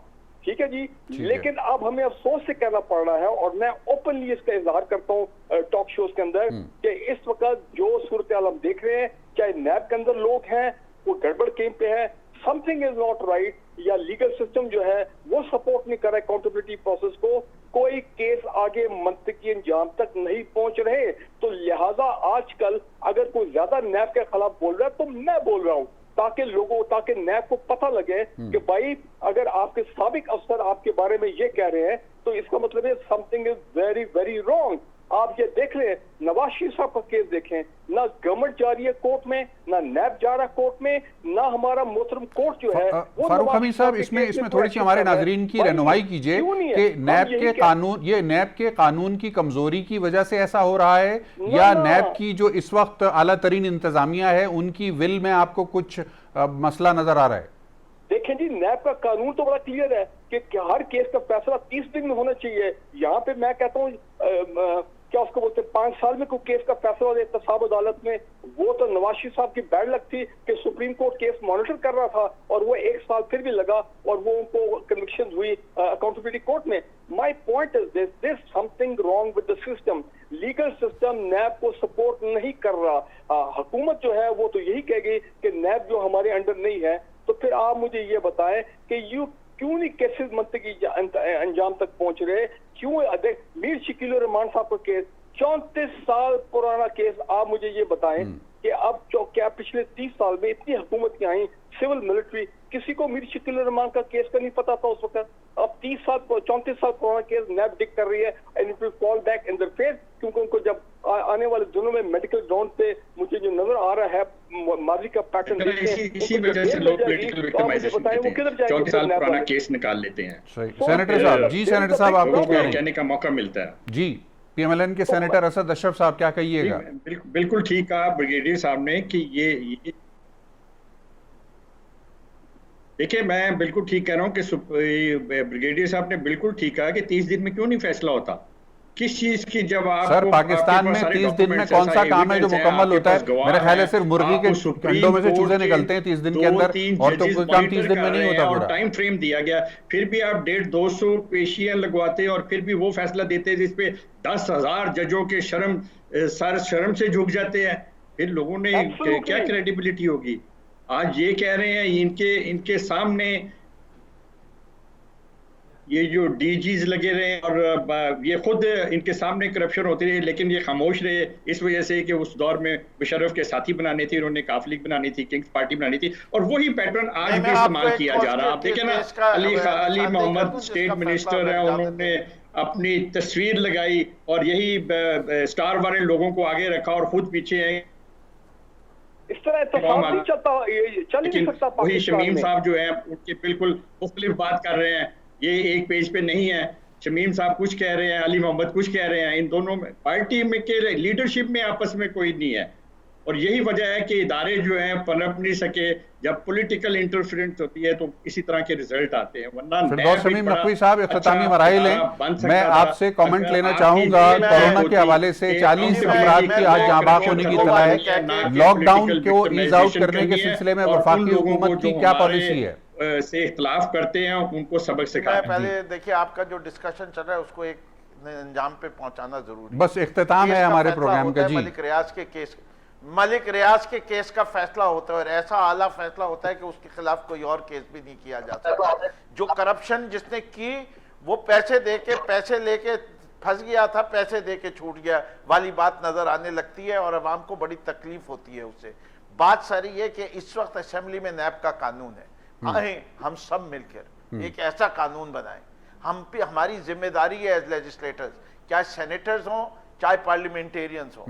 ठीक है जी, लेकिन अब हमें अफसोस से कहना पड़ रहा है और मैं ओपनली इसका इजहार करता हूँ टॉक शोज के अंदर कि इस वक्त जो सूरत हाल हम देख रहे हैं, चाहे नैब के अंदर लोग हैं वो गड़बड़ कहीं पे है, समथिंग इज नॉट राइट, या लीगल सिस्टम जो है वो सपोर्ट नहीं कर रहा है अकाउंटेबिलिटी प्रोसेस को, कोई केस आगे मंतकी अंजाम तक नहीं पहुंच रहे। तो लिहाजा आजकल अगर कोई ज्यादा नैब के खिलाफ बोल रहा है तो मैं बोल रहा हूँ ताकि नैब को पता लगे कि भाई अगर आपके साबिक अफसर आपके बारे में ये कह रहे हैं तो इसका मतलब है something is very very wrong. आप ये देख रहे हैं, नवाज शरीफ साहब का केस देखें, ना गवर्नमेंट जा रही है कोर्ट में, ना नैब जा रहा कोर्ट में, ना हमारा मोहतरम कोर्ट जो है वो। फारूक हमीद साहब, इसमें थोड़ी सी हमारे नाजरीन की रहनुमाई कीजिए कि नैब के कानून की कमजोरी की वजह से ऐसा हो रहा है या नैब की जो इस वक्त आला तरीन इंतजामिया है उनकी विल में आपको कुछ मसला नजर आ रहा है? देखें जी, नैब का कानून तो बड़ा क्लियर है कि हर केस का फैसला 30 दिन में होना चाहिए। यहाँ पे मैं कहता हूँ क्या उसको बोलते हैं 5 साल में कोई केस का फैसला हो एहतसाब अदालत में, वो तो नवाज शरीफ साहब की बैड लक थी कि सुप्रीम कोर्ट केस मॉनिटर कर रहा था और वो 1 साल फिर भी लगा और वो उनको कन्विक्शन हुई अकाउंटेबिलिटी कोर्ट में। My point is this something wrong with the system. Legal system NAB को सपोर्ट नहीं कर रहा। हुकूमत जो है वो तो यही कहेगी कि नैब जो हमारे अंडर नहीं है, तो फिर आप मुझे ये बताएं कि क्यों नहीं केसेस मंतकी अंजाम तक पहुंच रहे? क्यों मीर शकील रहमान साहब का केस 34 साल पुराना केस, आप मुझे ये बताएं कि अब क्या पिछले 30 साल में इतनी हुकूमत की आई सिविल मिलिट्री, किसी को मीर शकील रहमान का केस का नहीं पता था उस वक्त। अब 34 साल पुराना केस नैब डिक कर रही है and it will fall back in their face, क्योंकि उनको जब आने वाले दिनों में मेडिकल ग्राउंड पे मुझे जो नजर आ रहा है माजी का पैटर्न, इसी वजह से लोग पॉलिटिकल विक्टिमाइजेशन करते हैं, 34 साल पुराना केस निकाल लेते हैं। सेनेटर साहब, जी सेनेटर साहब आपको कहने का मौका मिलता है। जी, PMLN के सेनेटर असद अशरफ साहब क्या कहिएगा? बिल्कुल ठीक कहा ब्रिगेडियर साहब ने कि ये देखिए, मैं बिल्कुल ठीक कह रहा हूँ कि ब्रिगेडियर साहब ने बिल्कुल ठीक कहा कि 30 दिन में क्यों नहीं फैसला होता। किस चीज की, जब आप सर पाकिस्तान में 30 दिन में कौन सा काम है जो मुकम्मल होता है? मेरा ख्याल है सिर्फ मुर्गी के अंडों में से चूजे निकलते हैं 30 दिन के अंदर, और तो कोई काम 30 दिन में नहीं होता पूरा। टाइम फ्रेम दिया गया, फिर भी आप 150-200 पेशियां लगवाते हैं और फिर भी वो फैसला देते हैं जिसपे 10,000 जजों के शर्म से झुक जाते हैं। फिर लोगों ने क्या क्रेडिबिलिटी होगी? आज ये कह रहे हैं इनके सामने ये जो डीजीज लगे रहे और ये खुद इनके सामने करप्शन होती रही, लेकिन ये खामोश रहे इस वजह से कि उस दौर में मुशर्रफ के साथी बनाने थे, उन्होंने काफ लीग बनानी थी, किंग्स पार्टी बनानी थी, और वही पैटर्न आज भी इस्तेमाल किया जा रहा है। आप देखें ना, अली मोहम्मद स्टेट मिनिस्टर हैं, उन्होंने अपनी तस्वीर लगाई और यही स्टार वाले लोगों को आगे रखा और खुद पीछे हैं। इस तरह नहीं चलता, चल नहीं सकता। वही शमीम साहब जो है उनके बिल्कुल मुख्तलिफ बात कर रहे हैं, ये एक पेज पे नहीं है। शमीम साहब कुछ कह रहे हैं, अली मोहम्मद कुछ कह रहे हैं, इन दोनों में पार्टी में के लीडरशिप में आपस में कोई नहीं है, और यही वजह है कि इदारे जो हैं पनप नहीं सके। जब पॉलिटिकल इंटरफेरेंस होती है तो इसी तरह के रिजल्ट आते हैं, वरना शमीम नकवी साहब इख्तितामी मराहिल हैं। मैं आपसे कमेंट लेना चाहूंगा कोरोना के हवाले से। 40 अफराद की आज जाँ बाग होने की इत्तला है। लॉकडाउन को ईज आउट करने के सिलसिले में वफाकी हुकूमत की क्या पॉलिसी है? से इख्तलाफ करते हैं उनको सबक सिखाएं। पहले देखिए, आपका जो डिस्कशन चल रहा है उसको एक अंजाम पे पहुंचाना जरूरी है। बस इख्तिताम है हमारे प्रोग्राम का जी। मलिक रियाज के केस का फैसला होता है और ऐसा आला फैसला होता है कि उसके खिलाफ कोई और केस भी नहीं किया जा सकता। जो करप्शन जिसने की वो पैसे लेके फंस गया था, पैसे देके छूट गया वाली बात नजर आने लगती है और अवाम को बड़ी तकलीफ होती है उससे। बात सारी है कि इस वक्त असेंबली में नैब का कानून है, हम सब मिलकर एक ऐसा कानून बनाएं। हम पे हमारी जिम्मेदारी है एज लेजिस्लेटर्स, चाहे सेनेटर्स हों चाहे पार्लियामेंटेरियंस हों,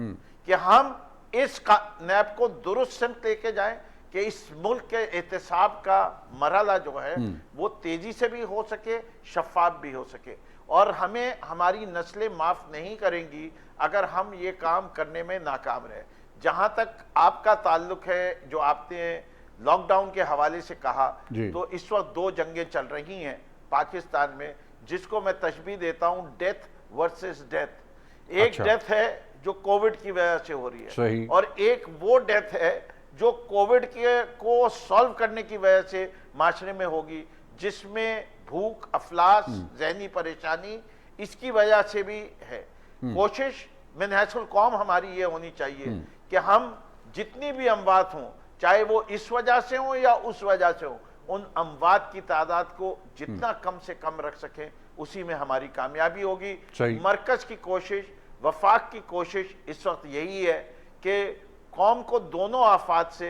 कि हम इस नैब को दुरुस्त सिमत लेके जाएं कि इस मुल्क के एहतसाब का मरहला जो है वो तेजी से भी हो सके, शफाफ भी हो सके। और हमें हमारी नस्लें माफ नहीं करेंगी अगर हम ये काम करने में नाकाम रहे। जहां तक आपका ताल्लुक है, जो आपने लॉकडाउन के हवाले से कहा, तो इस वक्त 2 जंगें चल रही हैं पाकिस्तान में, जिसको मैं तशबीह देता हूं डेथ वर्सेस डेथ। एक डेथ है जो कोविड की वजह से हो रही है, और एक वो डेथ है जो कोविड को सॉल्व करने की वजह से माशरे में होगी, जिसमें भूख, अफलास, ज़हनी परेशानी इसकी वजह से भी है। कोशिश मिनहसुल कौम हमारी ये होनी चाहिए कि हम जितनी भी अमवात हों, चाहे वो इस वजह से हो या उस वजह से हो, उन अमवात की तादाद को जितना कम से कम रख सकें, उसी में हमारी कामयाबी होगी। मरकज की कोशिश, वफाक की कोशिश इस वक्त यही है कि कौम को दोनों आफात से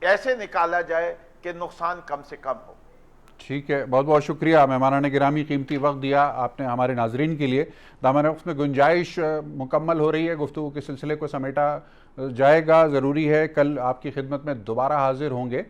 ऐसे निकाला जाए कि नुकसान कम से कम हो। ठीक है, बहुत बहुत शुक्रिया मेहमानाने गिरामी, कीमती वक्त दिया आपने हमारे नाजरीन के लिए। दामन वक्त में गुंजाइश मुकम्मल हो रही है, गुफ्तगू के सिलसिले को समेटा जाएगा। ज़रूरी है कल आपकी खिदमत में दोबारा हाजिर होंगे,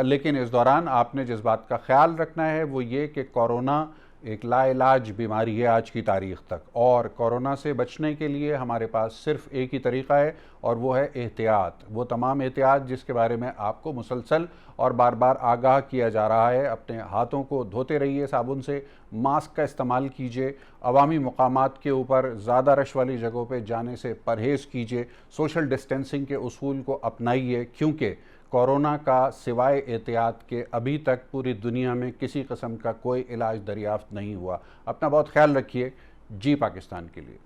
लेकिन इस दौरान आपने जिस बात का ख्याल रखना है वो ये कि कोरोना एक लाइलाज बीमारी है आज की तारीख़ तक, और कोरोना से बचने के लिए हमारे पास सिर्फ एक ही तरीक़ा है और वो है एहतियात। वो तमाम एहतियात जिसके बारे में आपको मुसलसल और बार बार आगाह किया जा रहा है। अपने हाथों को धोते रहिए साबुन से, मास्क का इस्तेमाल कीजिए, अवामी मकामात के ऊपर ज़्यादा रश वाली जगहों पे जाने से परहेज़ कीजिए, सोशल डिस्टेंसिंग के उसूल को अपनाइए, क्योंकि कोरोना का सिवाय एहतियात के अभी तक पूरी दुनिया में किसी किस्म का कोई इलाज दरियाफ्त नहीं हुआ। अपना बहुत ख्याल रखिए। जी पाकिस्तान के लिए।